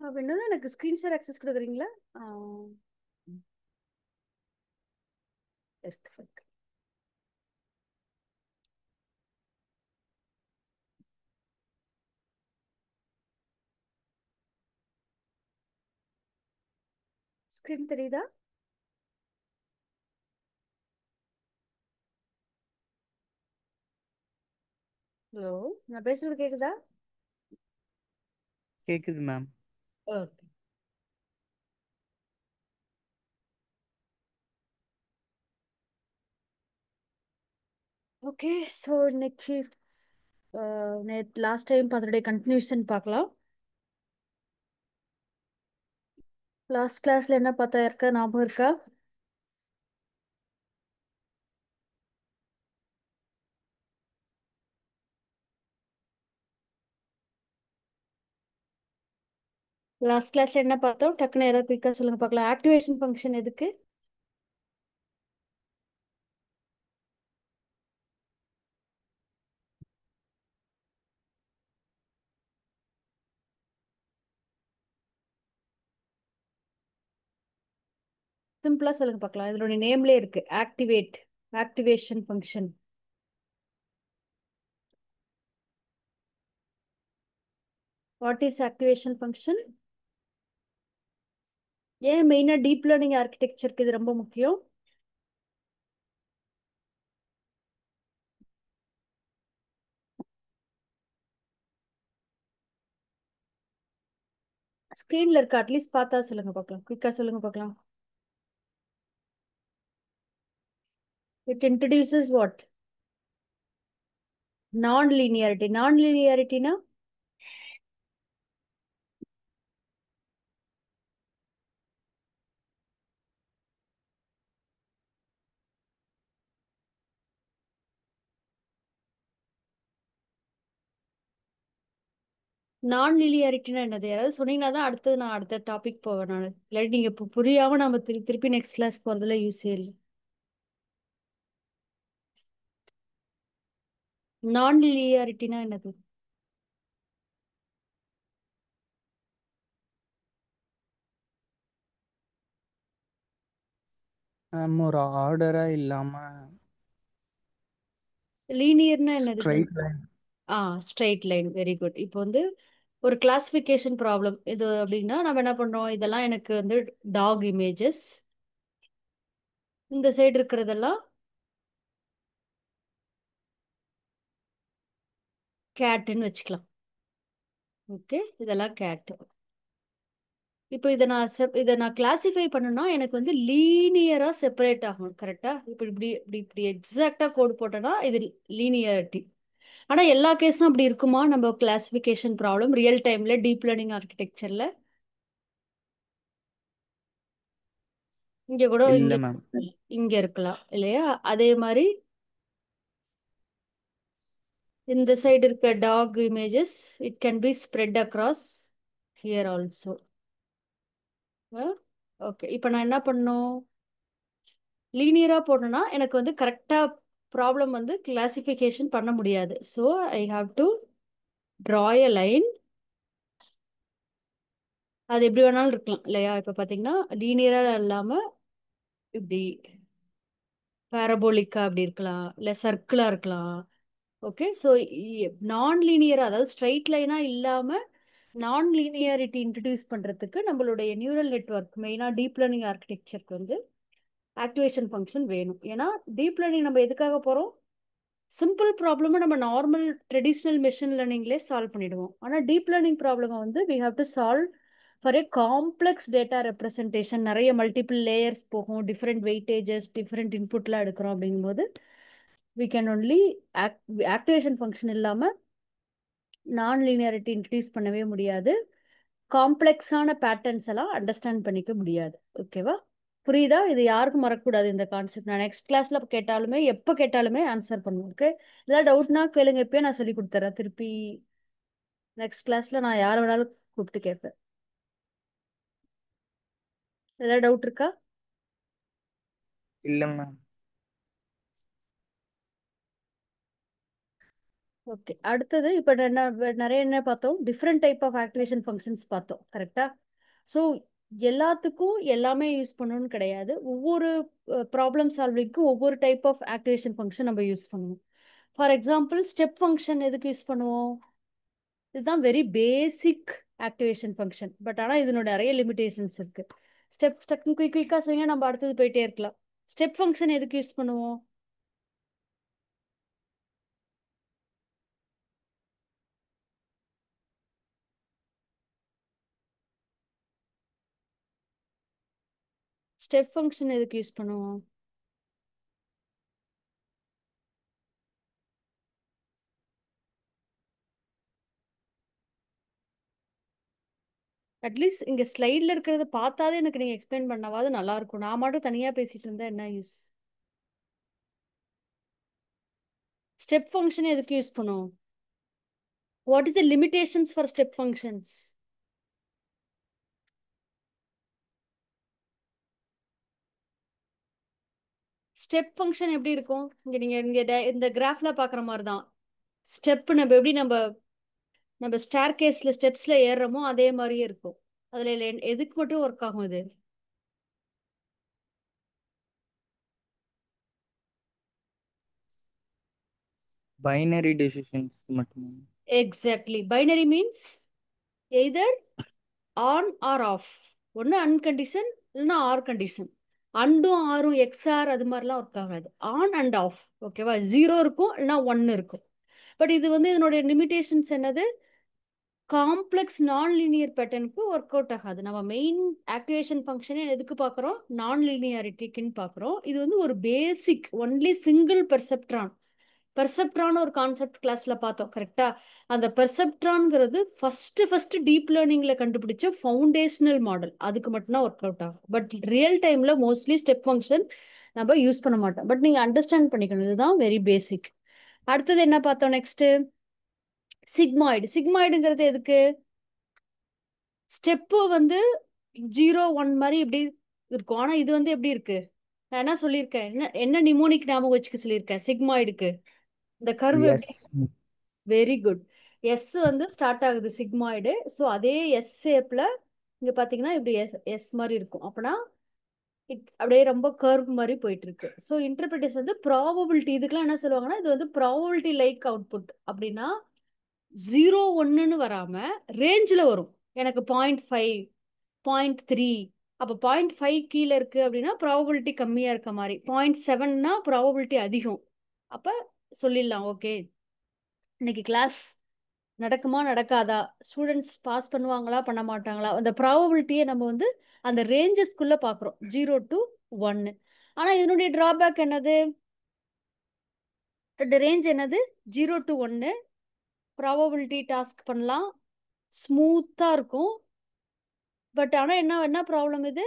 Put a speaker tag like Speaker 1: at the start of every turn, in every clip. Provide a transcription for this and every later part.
Speaker 1: அப்படின்னா எனக்கு screen share access கொடுக்குறீங்களா? ஆ, இருக்கு. ஸ்க்ரீன் தெரியுதா? ஹலோ, நான் பேசுறது கேக்குதா?
Speaker 2: கேக்குது மேம்.
Speaker 1: ஓகே. ஓகே, ஸோ இன்னைக்கு நேற்று லாஸ்ட் டைம் பார்த்தோடைய கன்டினியூஷன் பார்க்கலாம். லாஸ்ட் கிளாஸ்ல என்ன பார்த்தா இருக்கா ஞாபகம் இருக்கா? லாஸ்ட் கிளாஸ்ல என்ன பார்த்தோம்? டக்குன்னு யாராவது குயிக்காக சொல்லுங்க பார்க்கலாம். ஆக்டிவேஷன் ஃபங்க்ஷன் எதுக்கு? சிம்பிளா சொல்லுங்க பார்க்கலாம். இதனுடைய நேம்லயே இருக்கு, activate. Activation function. What is activation function? ஏன் மெயினா டீப் லேர்னிங் ஆர்கிடெக்சருக்கு இது ரொம்ப முக்கியம்? ஸ்கிரீன்ல இருக்கு, அட்லீஸ்ட் பார்த்தா சொல்லுங்க பார்க்கலாம். குயிக்கா சொல்லுங்க பார்க்கலாம். It introduces what? நான் லீனியாரிட்டி. நான் லீனியாரிட்டினா நான் லீனியாரிட்டினா என்னது? யாராவது சொன்னீங்கன்னா தான் அடுத்தது நான் அடுத்த டாபிக் போவேன் நான். இல்லாட்டி நீங்க இப்போ புரியாம நம்ம திருப்பி நெக்ஸ்ட் கிளாஸ் போறதுல யூஸே இல்லை. நான் லீனியாரிட்டினா என்னது?
Speaker 2: மேம் ஒரு ஆர்டரா இல்லாம
Speaker 1: லீனியர்னா என்னது?
Speaker 2: Straight line.
Speaker 1: ஆ, ஸ்ட்ரைட் லைன். Very good. இப்போ வந்து ஒரு கிளாசிஃபிகேஷன் ப்ராப்ளம் இது அப்படின்னா நம்ம என்ன பண்றோம்? இதெல்லாம் எனக்கு வந்து டாக் இமேஜஸ். இந்த சைடு இருக்கிறதெல்லாம் கேட்டுன்னு வச்சுக்கலாம். ஓகே, இதெல்லாம் கேட். இப்போ இதை நான் கிளாசிஃபை பண்ணணும்னா எனக்கு வந்து லீனியரா செப்பரேட் ஆகணும். கரெக்டா? இப்போ இப்படி இப்படி இப்படி எக்ஸாக்டா கோடு போட்டோன்னா இது லீனியாரிட்டி. ஆனா எல்லா கேஸும் அப்படி இருக்குமா? நம்ம கிளாசிஃபிகேஷன் ப்ராப்ளம் ரியல் டைம்ல டீப் லேர்னிங் ஆர்கிடெக்சர்ல இங்க கூட
Speaker 2: இல்ல
Speaker 1: இங்க
Speaker 2: மேம்.
Speaker 1: இங்க இருக்கலாம் இல்லையா? அதே மாதிரி இந்த சைடு இருக்க dog images it can be spread across here also. Okay, இப்போ நான் என்ன பண்ணணும்? லீனியரா போடணும்னா எனக்கு வந்து கரெக்டா ப்ராப்ளம் வந்து கிளாசிஃபிகேஷன் பண்ண முடியாது. So I have to draw a line. அது எப்படி வேணாலும் இருக்கலாம் இல்லையா? இப்போ பார்த்தீங்கன்னா லீனியரா இல்லாம இப்படி பேரபோலிக்கா அப்படி இருக்கலாம், இல்லை சர்க்கிளா இருக்கலாம். ஓகே, ஸோ நான் லீனியரா, அதாவது ஸ்ட்ரைட் லைனா இல்லாம நான் லீனியாரிட்டி இன்ட்ரடியூஸ் பண்றதுக்கு நம்மளுடைய நியூரல் நெட்வொர்க் மெயினா டீப் லேர்னிங் ஆர்கிடெக்சருக்கு வந்து ஆக்டிவேஷன் ஃபங்க்ஷன் வேணும். ஏன்னா டீப் லேர்னிங் நம்ம எதுக்காக போறோம்? சிம்பிள் ப்ராப்ளமை நம்ம நார்மல் ட்ரெடிஷ்னல் மெஷின் லேர்னிங்லேயே சால்வ் பண்ணிடுவோம். ஆனால் டீப் லேர்னிங் ப்ராப்ளமை வந்து we have to solve for a complex data representation. நிறைய மல்டிபிள் லேயர்ஸ் போகும், டிஃப்ரெண்ட் வெயிட்டேஜஸ், டிஃப்ரெண்ட் இன்புட்லாம் எடுக்கிறோம். அப்படிங்கும்போது we can only activation function இல்லாமல் நான் லீனியாரிட்டி இன்ட்ரடியூஸ் பண்ணவே முடியாது. காம்ப்ளெக்ஸான பேட்டர்ன்ஸ் எல்லாம் அண்டர்ஸ்டாண்ட் பண்ணிக்க முடியாது. ஓகேவா? புரியுதா? இது யாருக்கும் மறக்கக்கூடாது இந்த கான்செப்ட். நான் நெக்ஸ்ட் கிளாஸ்ல கேட்டாலுமே எப்போ கேட்டாலுமே ஆன்சர் பண்ணுவோம். ஓகே, ஏதாவது டவுட்னா கேளுங்க, இப்பயே நான் சொல்லி கொடுத்துறேன். திருப்பி நெக்ஸ்ட் கிளாஸ்ல நான் யாரை வேணாலும் கூப்பிட்டு கேட்பேன். ஏதாவது டவுட் இருக்கா?
Speaker 2: இல்ல மேம்.
Speaker 1: ஓகே, அடுத்தது இப்போ நிறைய என்ன பார்த்தோம், different type of activation functions பார்த்தோம் கரெக்டா. ஸோ எல்லாத்துக்கும் எல்லாமே யூஸ் பண்ணணும்னு கிடையாது. ஒவ்வொரு ப்ராப்ளம் சால்விங்க்கும் ஒவ்வொரு டைப் ஆஃப் ஆக்டிவேஷன் ஃபங்க்ஷன் நம்ம யூஸ் பண்ணுவோம். ஃபார் எக்ஸாம்பிள் ஸ்டெப் ஃபங்க்ஷன் எதுக்கு யூஸ் பண்ணுவோம்? இதுதான் very basic activation function. But ஆனால் இதனோட நிறைய லிமிடேஷன்ஸ் இருக்கு. ஸ்டெப் டக்குன்னு குயிக்காக சொன்னீங்க, நம்ம அடுத்தது போயிட்டே இருக்கலாம். ஸ்டெப் ஃபங்க்ஷன் எதுக்கு யூஸ் பண்ணுவோம்? ஸ்டெப் ஃபங்க்ஷன் எதுக்கு யூஸ் பண்ணுவோம்? அட்லீஸ்ட் இங்க ஸ்லைட்ல இருக்கிறத பார்த்தாதே எனக்கு நீங்க எக்ஸ்பிளைன் பண்ணாவது நல்லா இருக்கும். நான் மட்டும் தனியா பேசிட்டு இருந்தா என்ன யூஸ்? ஸ்டெப் ஃபங்க்ஷன் எதுக்கு யூஸ் பண்ணுவோம்? What is the limitations for step functions? Step function எப்படி இருக்கும்? இங்க நீங்க இந்த கிராஃப்ல பாக்குற மாதிரி தான். ஸ்டெப் நம்ம எப்படி நம்ம ஸ்டேர் கேஸ்ல ஸ்டெப்ஸ்ல ஏறுறோமோ அதே மாதிரியே இருக்கும். அதுல எதுக்கு மட்டும் ஒர்க் ஆகும் இது?
Speaker 2: பைனரி டெசிஷன்ஸ் மட்டுமே.
Speaker 1: Exactly. Binary means either on or off. ஒன்று அன்கண்டிஷன் இல்லைன்னா ஆர் கண்டிஷன். அண்டும் ஆரும் எக்ஸ்ஆர் அது மாதிரிலாம் ஒர்க் ஆகாது. On and off. ஓகேவா? 0 இருக்கும் இல்லைன்னா 1 இருக்கும். பட் இது வந்து இதனுடைய லிமிடேஷன்ஸ் என்னது? காம்ப்ளெக்ஸ் நான் லீனியர் பேட்டர்னுக்கு ஒர்க் அவுட் ஆகாது. நம்ம மெயின் ஆக்டிவேஷன் ஃபங்க்ஷனே எதுக்கு பார்க்குறோம்? நான் லீனியாரிட்டிக்குன்னு பார்க்குறோம். இது வந்து ஒரு பேசிக் ஒன்லி சிங்கிள் பெர்செப்ட்ரான். பெர்செப்ட்ரான் ஒரு கான்செப்ட் கிளாஸ்ல பார்த்தோம் கரெக்டா. அந்த பெர்செப்ட்ரான்ங்கிறது ஃபர்ஸ்ட் டீப் லேர்னிங்ல கண்டுபிடிச்ச ஃபவுண்டேஷனல் மாடல். அதுக்கு மட்டும்தான் ஒர்க் அவுட் ஆகும். பட் ரியல் டைம்ல மோஸ்ட்லி ஸ்டெப் ஃபங்க்ஷன் நம்ம யூஸ் பண்ண மாட்டோம். பட் நீங்க அண்டர்ஸ்டாண்ட் பண்ணிக்கணும், இதுதான் வெரி பேசிக். அடுத்தது என்ன பார்த்தோம் நெக்ஸ்ட்? சிக்மாய்டு. சிக்மாய்டுங்கிறது எதுக்கு? ஸ்டெப்பு வந்து 0 1 மாதிரி இப்படி இருக்கும். ஆனா இது வந்து எப்படி இருக்கு? நான் என்ன சொல்லியிருக்கேன், என்ன என்ன நிமோனிக் ஞாபகம் வச்சுக்க சொல்லியிருக்கேன் சிக்மாய்டுக்கு? இந்த கர்வ் எப்படி?
Speaker 2: எஸ்.
Speaker 1: Very good. எஸ் வந்து ஸ்டார்ட் ஆகுது சிக்மாய்டு. ஸோ அதே எஸ் ஷேப்ல இங்க பாத்தீங்கன்னா இப்படி எஸ் மாதிரி இருக்கும். அப்பனா அப்படியே ரொம்ப கர்வ் மாதிரி போயிட்டு இருக்கு. ஸோ இன்டர்பிரிட்டேஷன் வந்து ப்ராபபிலிட்டி. இதுக்கெல்லாம் என்ன சொல்லுவாங்கன்னா, இது வந்து ப்ராபபிலிட்டி லைக் அவுட்புட். அப்படின்னா 0 1ன்னு வராம ரேஞ்சில் வரும். எனக்கு 0.5 0.3. அப்போ 0.5 கீழே இருக்கு அப்படின்னா ப்ராபபிலிட்டி கம்மியா இருக்க மாதிரி. 0.7னா ப்ராபபிலிட்டி அதிகம். அப்ப சொல்லிடலாம் ஓகே இன்னைக்கு கிளாஸ் நடக்குமா நடக்காதா, ஸ்டூடெண்ட்ஸ் பாஸ் பண்ணுவாங்களா பண்ண மாட்டாங்களா, அந்த ப்ராபபிலிட்டியை நம்ம வந்து அந்த ரேஞ்சஸ்குள்ள பார்க்குறோம் 0 to 1. ஆனால் இதனுடைய டிராபேக் என்னது? இந்த ரேஞ்ச் என்னது? 0 to 1. ப்ராபபிலிட்டி டாஸ்க் பண்ணலாம், ஸ்மூத்தாக இருக்கும். பட் ஆனால் என்ன என்ன ப்ராப்ளம் இது?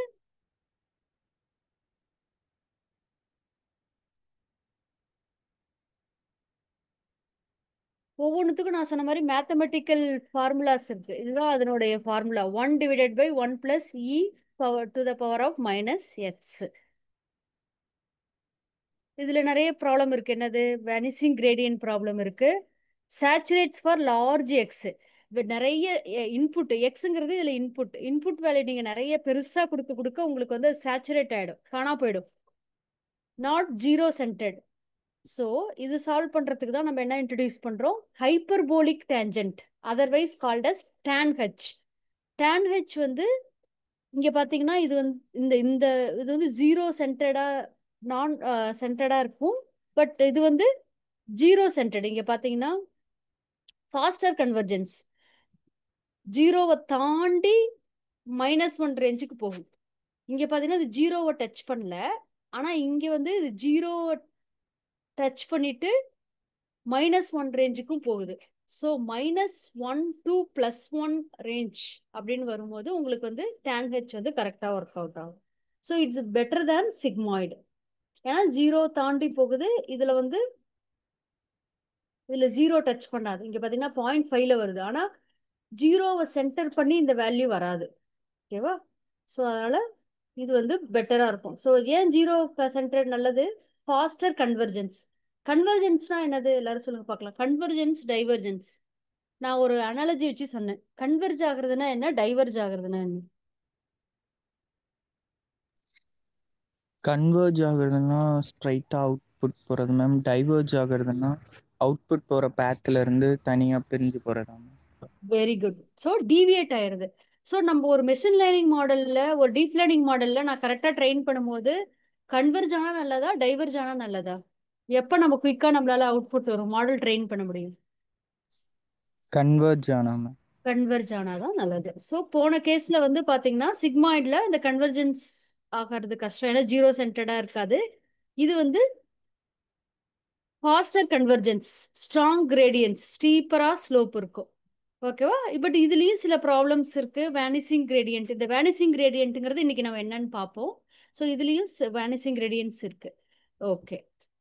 Speaker 1: ஒவ்வொன்றுத்துக்கும் நான் சொன்ன மாதிரி மேத்தமெட்டிக்கல் ஃபார்முலாஸ் இருக்கு. இதுதான் அதனுடைய ஃபார்முலா. 1/1 + e ⁻⁻⁻x. இதுல நிறைய ப்ராப்ளம் இருக்கு. என்னது? வெனிசிங் கிரேடியன்ட் ப்ராப்ளம் இருக்கு. சேச்சுரேட்ஸ் ஃபார் லார்ஜ் எக்ஸ். நிறைய இன்புட் எக்ஸுங்கிறது இதுல இன்புட் வேல்யூ நீங்க நிறைய பெருசா கொடுக்க கொடுக்க உங்களுக்கு வந்து சேச்சுரேட் ஆயிடும், காணா போயிடும். Not zero centred. ஸோ இது சால்வ் பண்றதுக்கு தான் நம்ம என்ன இன்ட்ரடியூஸ் பண்றோம்? Hyperbolic tangent, otherwise called as tan h. tan h வந்து இங்க பாத்தீங்கன்னா இது வந்து இந்த இந்த இது வந்து ஜீரோ சென்டர்டா நான் சென்டர்டா இருக்கும். பட் இது வந்து ஜீரோ சென்டர்டு. இங்க பாத்தீங்கன்னா ஃபாஸ்டர் கன்வர்ஜென்ஸ். ஜீரோவை தாண்டி -1 ரேஞ்சுக்கு போகும். இங்க பாத்தீங்கன்னா இது ஜீரோவை டச் பண்ணல. ஆனா இங்க வந்து இது ஜீரோவை டச் பண்ணிட்டு -1 ரேஞ்சுக்கும் போகுது. ஸோ -1 to +1 ரேஞ்ச் அப்படின்னு வரும்போது உங்களுக்கு வந்து tan h வந்து கரெக்டா ஒர்க் அவுட் ஆகும். So it's better than sigmoid. ஏன்னா ஜீரோ தாண்டி போகுது. இதுல ஜீரோ டச் பண்ணாது. இங்க பாத்தீங்கன்னா 0.5ல வருது. ஆனா ஜீரோவை சென்டர் பண்ணி இந்த வேல்யூ வராது. ஓகேவா? ஸோ அதனால இது வந்து பெட்டரா இருக்கும். ஸோ ஏன் ஜீரோ சென்டர் நல்லது? Faster convergence. கன்வர்ஜென்ஸ்னா என்னது எல்லாரும் சொல்லுங்க பார்க்கலாம். Convergence, divergence. நான் ஒரு அனாலஜி வச்சு சொன்னேன். கன்வெர்ஜ் ஆகுறதுன்னா என்ன, டைவர்ஜ் ஆகுறதுன்னா என்ன?
Speaker 2: கன்வர்ஜ் ஆகுறதுன்னா ஸ்ட்ரைட்டாக அவுட்புட் போகிறது மேம். டைவர்ஜ் ஆகுறதுன்னா அவுட்புட் போகிற பேத்தில் இருந்து தனியாக பிரிஞ்சு போகிறதா ma'am.
Speaker 1: Very good. So deviate ஆயிருது. ஸோ நம்ம ஒரு மெஷின் லேர்னிங் மாடல்ல, ஒரு டீப் லேர்னிங் மாடல்ல நான் கரெக்டாக ட்ரெயின் பண்ணும்போது கன்வெர்ஜ் ஆனா நல்லதா, டைவர்ஜ் ஆனா நல்லதா? எப்போ நம்ம குயிக்கா நம்மளால அவுட்புட் வரும், மாடல் ட்ரெயின் பண்ண முடியும்?
Speaker 2: கன்வர்ஜ் ஆனா மேம்.
Speaker 1: கன்வெர்ஜ் ஆனாதான் நல்லது. ஸோ போன கேஸ்ல வந்து பாத்தீங்கன்னா சிக்மாய்ட்ல இந்த கன்வர்ஜென்ஸ் ஆகிறது கஷ்டம், ஏன்னா ஜீரோ சென்டர்டா இருக்காது. இது வந்து ஃபாஸ்டர் கன்வர்ஜென்ஸ், ஸ்ட்ராங் கிரேடியன்ஸ், ஸ்டீப்பரா ஸ்லோப் இருக்கும். ஓகேவா? பட் இதுலயும் சில ப்ராப்ளம்ஸ் இருக்கு. வேனிசிங் கிரேடியன்ட், இந்த வேனிசிங் கிரேடியன்ட்ங்கிறது இன்னைக்கு நம்ம என்னன்னு பார்ப்போம். ஸோ இதுலயும் வேனிசிங் கிரேடியன்ட்ஸ் இருக்கு. ஓகே.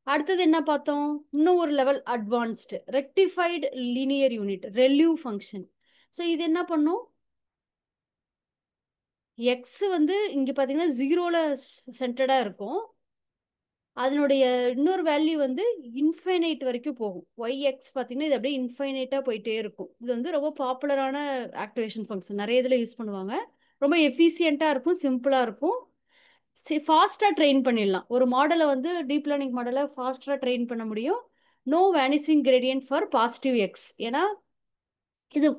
Speaker 1: அடுத்தது என்ன பார்த்தோம்? இன்னும் ஒரு level advanced rectified linear unit, ReLU function. So இது என்ன பண்ணும்? எக்ஸ் வந்து இங்க பாத்தீங்கன்னா ஜீரோல சென்டர்டா இருக்கும். அதனுடைய இன்னொரு வேல்யூ வந்து இன்ஃபைனைட் வரைக்கும் போகும். ஒய் எக்ஸ் பார்த்தீங்கன்னா இது அப்படியே இன்ஃபைனைட்டாக போயிட்டே இருக்கும். இது வந்து ரொம்ப பாப்புலரான ஆக்டிவேஷன் ஃபங்க்ஷன், நிறைய இதில் யூஸ் பண்ணுவாங்க. ரொம்ப எஃபிஷியண்ட்டாக இருக்கும், சிம்பிளாக இருக்கும், ஃபாஸ்ட்டாக ட்ரெயின் பண்ணிடலாம். ஒரு மாடலை வந்து டீப் லேர்னிங் மாடலை ஃபாஸ்ட்டாக ட்ரெயின் பண்ண முடியும். No vanishing gradient for positive x. ஏன்னா இது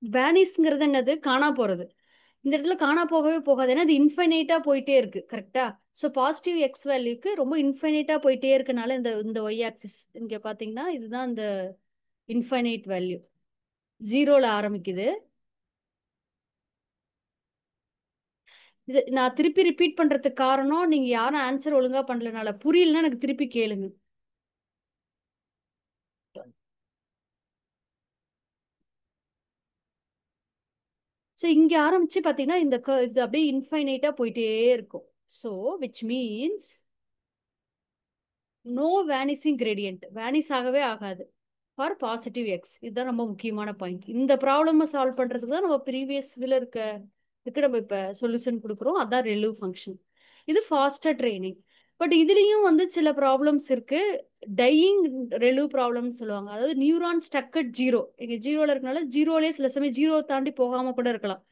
Speaker 1: வேனிஸ்ங்கிறது என்னது, காணா போகிறது. இந்த இடத்துல காணா போகவே போகாது, ஏன்னா இது இன்ஃபைனைட்டா போயிட்டே இருக்கு. கரெக்டா? ஸோ பாசிட்டிவ் எக்ஸ் வேல்யூக்கு ரொம்ப இன்ஃபைனைட்டா போயிட்டே இருக்கனால இந்த இந்த ஒய் ஆக்சிஸ் இங்க பாத்தீங்கன்னா இதுதான் இந்த இன்ஃபைனைட் வேல்யூ, ஜீரோல ஆரம்பிக்குது. இது நான் திருப்பி ரிப்பீட் பண்றதுக்கு காரணம், நீங்க யாரும் ஆன்சர் ஒழுங்கா பண்ணலனால. புரியலன்னா எனக்கு திருப்பி கேளுங்க. ஸோ இங்க ஆரம்பிச்சு பாத்தீங்கன்னா இந்த இது அப்படியே இன்ஃபைனைட்டா போயிட்டே இருக்கும். So which means no vanishing gradient, vanish ஆகவே ஆகாது ஃபார் பாசிட்டிவ் எக்ஸ். இதுதான் ரொம்ப முக்கியமான பாயிண்ட். இந்த ப்ராப்ளமை சால்வ் பண்றதுக்கு தான் நம்ம ப்ரீவியஸ் இதில் இருக்க இதுக்கு நம்ம இப்போ சொல்யூஷன் கொடுக்குறோம். அதான் ரெலூ ஃபங்க்ஷன். இது ஃபாஸ்டர் ட்ரைனிங். பட் இதுலேயும் வந்து சில ப்ராப்ளம்ஸ் இருக்கு. டையிங் ரெலூ ப்ராப்ளம்னு சொல்லுவாங்க. அதாவது நியூரான் ஸ்டக் அட் ஜீரோ. இங்கே ஜீரோல இருக்கனால ஜீரோலே சில சமயம் ஜீரோ தாண்டி போகாம கூட இருக்கலாம்,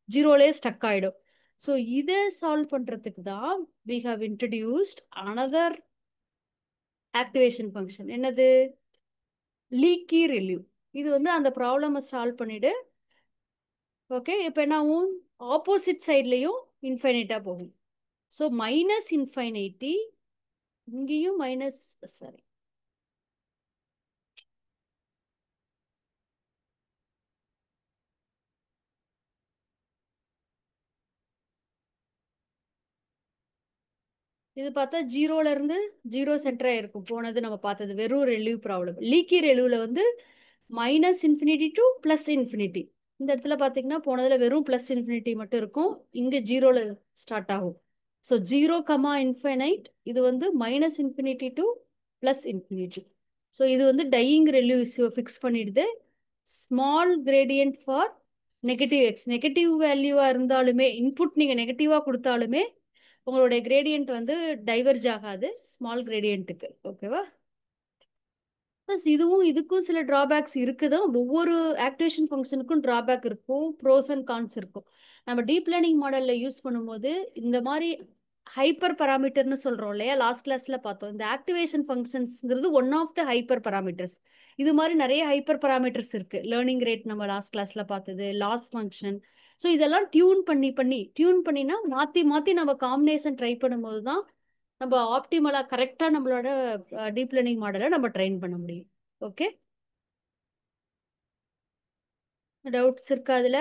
Speaker 1: ஜீரோலே ஸ்டக் ஆயிடும். ஸோ இதை சால்வ் பண்றதுக்கு தான் we have introduced another activation function. என்னது? லீக்கி ரெல்யூ. இது வந்து அந்த ப்ராப்ளமை சால்வ் பண்ணிடு. ஓகே. இப்போ என்ன ஆகும்? ஆப்போசிட் சைட்லையும் இன்ஃபைனைட்டா போகும். ஸோ மைனஸ் இன்ஃபைனைட்டி, இங்கேயும் மைனஸ், சாரி, இது பார்த்தா ஜீரோல இருந்து ஜீரோ சென்டரா இருக்கும். போனது நம்ம பார்த்தது வெறும் ரெல்யூ ப்ராப்ளம். லீக்கி ரெல்யூல வந்து minus infinity to plus infinity. இந்த இடத்துல பார்த்தீங்கன்னா போனதுல வெறும் பிளஸ் இன்ஃபினிட்டி மட்டும் இருக்கும், இங்க ஜீரோல ஸ்டார்ட் ஆகும். ஸோ ஜீரோ கமா இன்ஃபைனைட், இது வந்து minus infinity to plus infinity. So இது வந்து டையிங் ரெல்யூ ஃபிக்ஸ் பண்ணிடுது. Small gradient for negative x, negative வேல்யூவா இருந்தாலுமே, இன்புட் நீங்க நெகட்டிவா கொடுத்தாலுமே உங்களுடைய கிரேடியன்ட் வந்து டைவர்ஜ் ஆகாது ஸ்மால் கிரேடியன்ட்டுக்கு. ஓகேவா? ப்ளஸ் இதுவும் இதுக்கும் சில டிராபேக்ஸ் இருக்குதான். ஒவ்வொரு ஆக்டிவேஷன் ஃபங்க்ஷனுக்கும் டிராபேக் இருக்கும், ப்ரோஸ் அண்ட் கான்ஸ் இருக்கும். நம்ம டீப் லேர்னிங் மாடல்ல யூஸ் பண்ணும்போது இந்த மாதிரி ஹைப்பர் பராமீட்டர்னு சொல்றோம் இல்லையா, லாஸ்ட் கிளாஸ்ல பார்த்தோம். இந்த ஆக்டிவேஷன் ஃபங்க்ஷன்ஸ்ங்கிறது one of the hyper parameters. இது மாதிரி நிறைய ஹைப்பர் பராமீட்டர்ஸ் இருக்கு. லேர்னிங் ரேட் நம்ம லாஸ்ட் கிளாஸ்ல பார்த்தது, லாஸ் ஃபங்க்ஷன். ஸோ இதெல்லாம் டியூன் பண்ணினா மாத்தி மாத்தி நம்ம காம்பினேஷன் ட்ரை பண்ணும்போது தான் நம்ம ஆப்டிமலா கரெக்டா நம்மளோட டீப் லேர்னிங் மாடலை நம்ம ட்ரெயின் பண்ண முடியும். ஓகே? டவுட்ஸ் இருக்கா அதுல?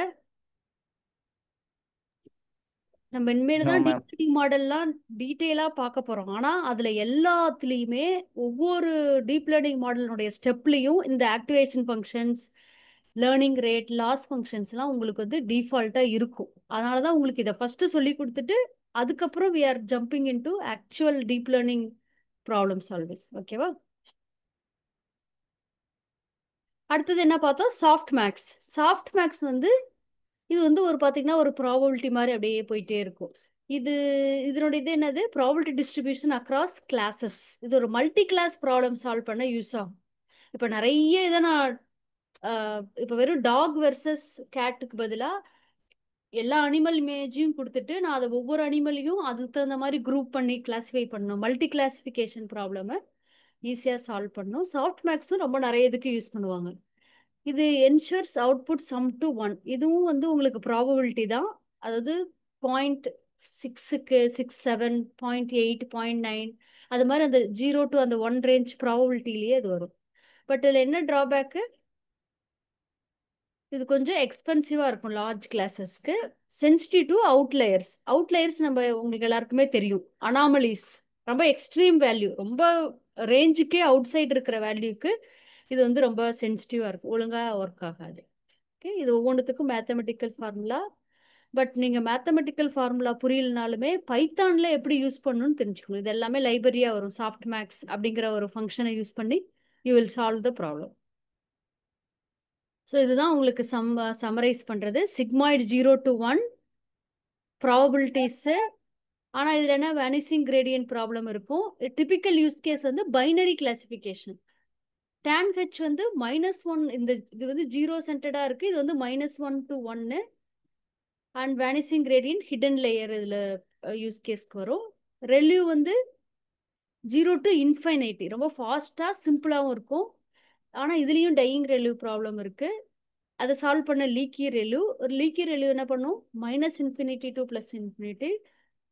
Speaker 1: நம்ம இனிமேல்
Speaker 2: நோ
Speaker 1: தான்
Speaker 2: மேம்.
Speaker 1: டீப் லேர்னிங் மாடல்லாம் டீட்டெயிலா பார்க்க போறோம். ஆனா அதுல எல்லாத்துலயுமே ஒவ்வொரு டீப் லேர்னிங் மாடலினுடைய ஸ்டெப்லயும் இந்த activation functions, learning rate, loss functions எல்லாம் உங்களுக்கு வந்து டிஃபால்ட்டா இருக்கும். அதனாலதான் உங்களுக்கு இதை ஃபர்ஸ்ட் சொல்லி கொடுத்துட்டு அதுக்கப்புறம் we are jumping into actual deep learning problem solving. ஓகேவா? அடுத்தது என்ன பார்த்தோம்? Soft maths. சாஃப்ட் மேக்ஸ் வந்து இது வந்து ஒரு பார்த்தீங்கன்னா ஒரு ப்ராபபிலிட்டி மாதிரி அப்படியே போயிட்டே இருக்கும். இது இதனோட இது என்னது, ப்ராபபிலிட்டி டிஸ்ட்ரிபியூஷன் அக்ராஸ் கிளாஸஸ். இது ஒரு மல்டி கிளாஸ் ப்ராப்ளம் சால்வ் பண்ண யூஸ் ஆகும். இப்போ நிறைய இதை நான் இப்போ வெறும் டாக் வெர்சஸ் கேட்டுக்கு பதிலாக எல்லா அனிமல் இமேஜையும் கொடுத்துட்டு நான் அதை ஒவ்வொரு அனிமலையும் அதுக்கு தகுந்த மாதிரி குரூப் பண்ணி கிளாஸிஃபை பண்ணணும். மல்டி கிளாசிஃபிகேஷன் ப்ராப்ளமை ஈஸியாக சால்வ் பண்ணணும். சாஃப்ட் மேக்ஸும் ரொம்ப நிறைய இதுக்கு யூஸ் பண்ணுவாங்க. இது என்ஷூர்ஸ் அவுட்புட் சம் டு 1. இதுவும் வந்து உங்களுக்கு ப்ராபபிலிட்டி தான். அதாவது 0.6க்கு 6, 7, 0.8, 0.9 அது மாதிரி அந்த 0 to அந்த 1 ரேஞ்ச் ப்ராபபிலிட்டிலேயே அது வரும். பட் இதில் என்ன ட்ராபேக்கு, இது கொஞ்சம் எக்ஸ்பென்சிவாக இருக்கும் லார்ஜ் கிளாஸஸ்க்கு. Sensitive to outliers. அவுட்லயர்ஸ் நம்ம உங்களுக்கு எல்லாருக்குமே தெரியும், அனாமலிஸ், ரொம்ப எக்ஸ்ட்ரீம் வேல்யூ, ரொம்ப ரேஞ்சுக்கே அவுட் சைடு இருக்கிற வேல்யூக்கு இது வந்து ரொம்ப சென்சிட்டிவாக இருக்கும், ஒழுங்காக ஒர்க் ஆகாது. ஓகே, இது ஒவ்வொன்றுத்துக்கும் மேத்தமெட்டிக்கல் ஃபார்முலா. பட் நீங்கள் மேத்தமெட்டிக்கல் ஃபார்முலா புரியலனாலுமே பைத்தானில் எப்படி யூஸ் பண்ணணும்னு தெரிஞ்சுக்கணும். இது எல்லாமே லைப்ரரியாக வரும். சாஃப்ட் மேக்ஸ் அப்படிங்கிற ஒரு ஃபங்க்ஷனை யூஸ் பண்ணி you will solve the problem. So இதுதான் உங்களுக்கு சம்மரைஸ் பண்ணுறது. Sigmoid 0 to 1 ப்ராபபிலிட்டிஸு. ஆனால் இதில் என்ன வேனிசிங் கிரேடியன்ட் ப்ராப்ளம் இருக்கும். டிபிக்கல் யூஸ் கேஸ் வந்து பைனரி கிளாசிஃபிகேஷன். tan h வந்து -1, இந்த இது வந்து 0 சென்டர்டாக இருக்குது, இது வந்து -1 to 1. And vanishing gradient hidden layer இதில் யூஸ் கேஸ்க்கு வரும். ரெல்யூ வந்து 0 to இன்ஃபைனைட்டி, ரொம்ப ஃபாஸ்ட்டாக சிம்பிளாகவும் இருக்கும். ஆனால் இதுலேயும் டையிங் ரெல்யூ ப்ராப்ளம் இருக்குது. அதை சால்வ் பண்ண லீக்கி ரெல்யூ. ஒரு லீக்கி ரெல்யூ என்ன பண்ணும், -∞ to +∞.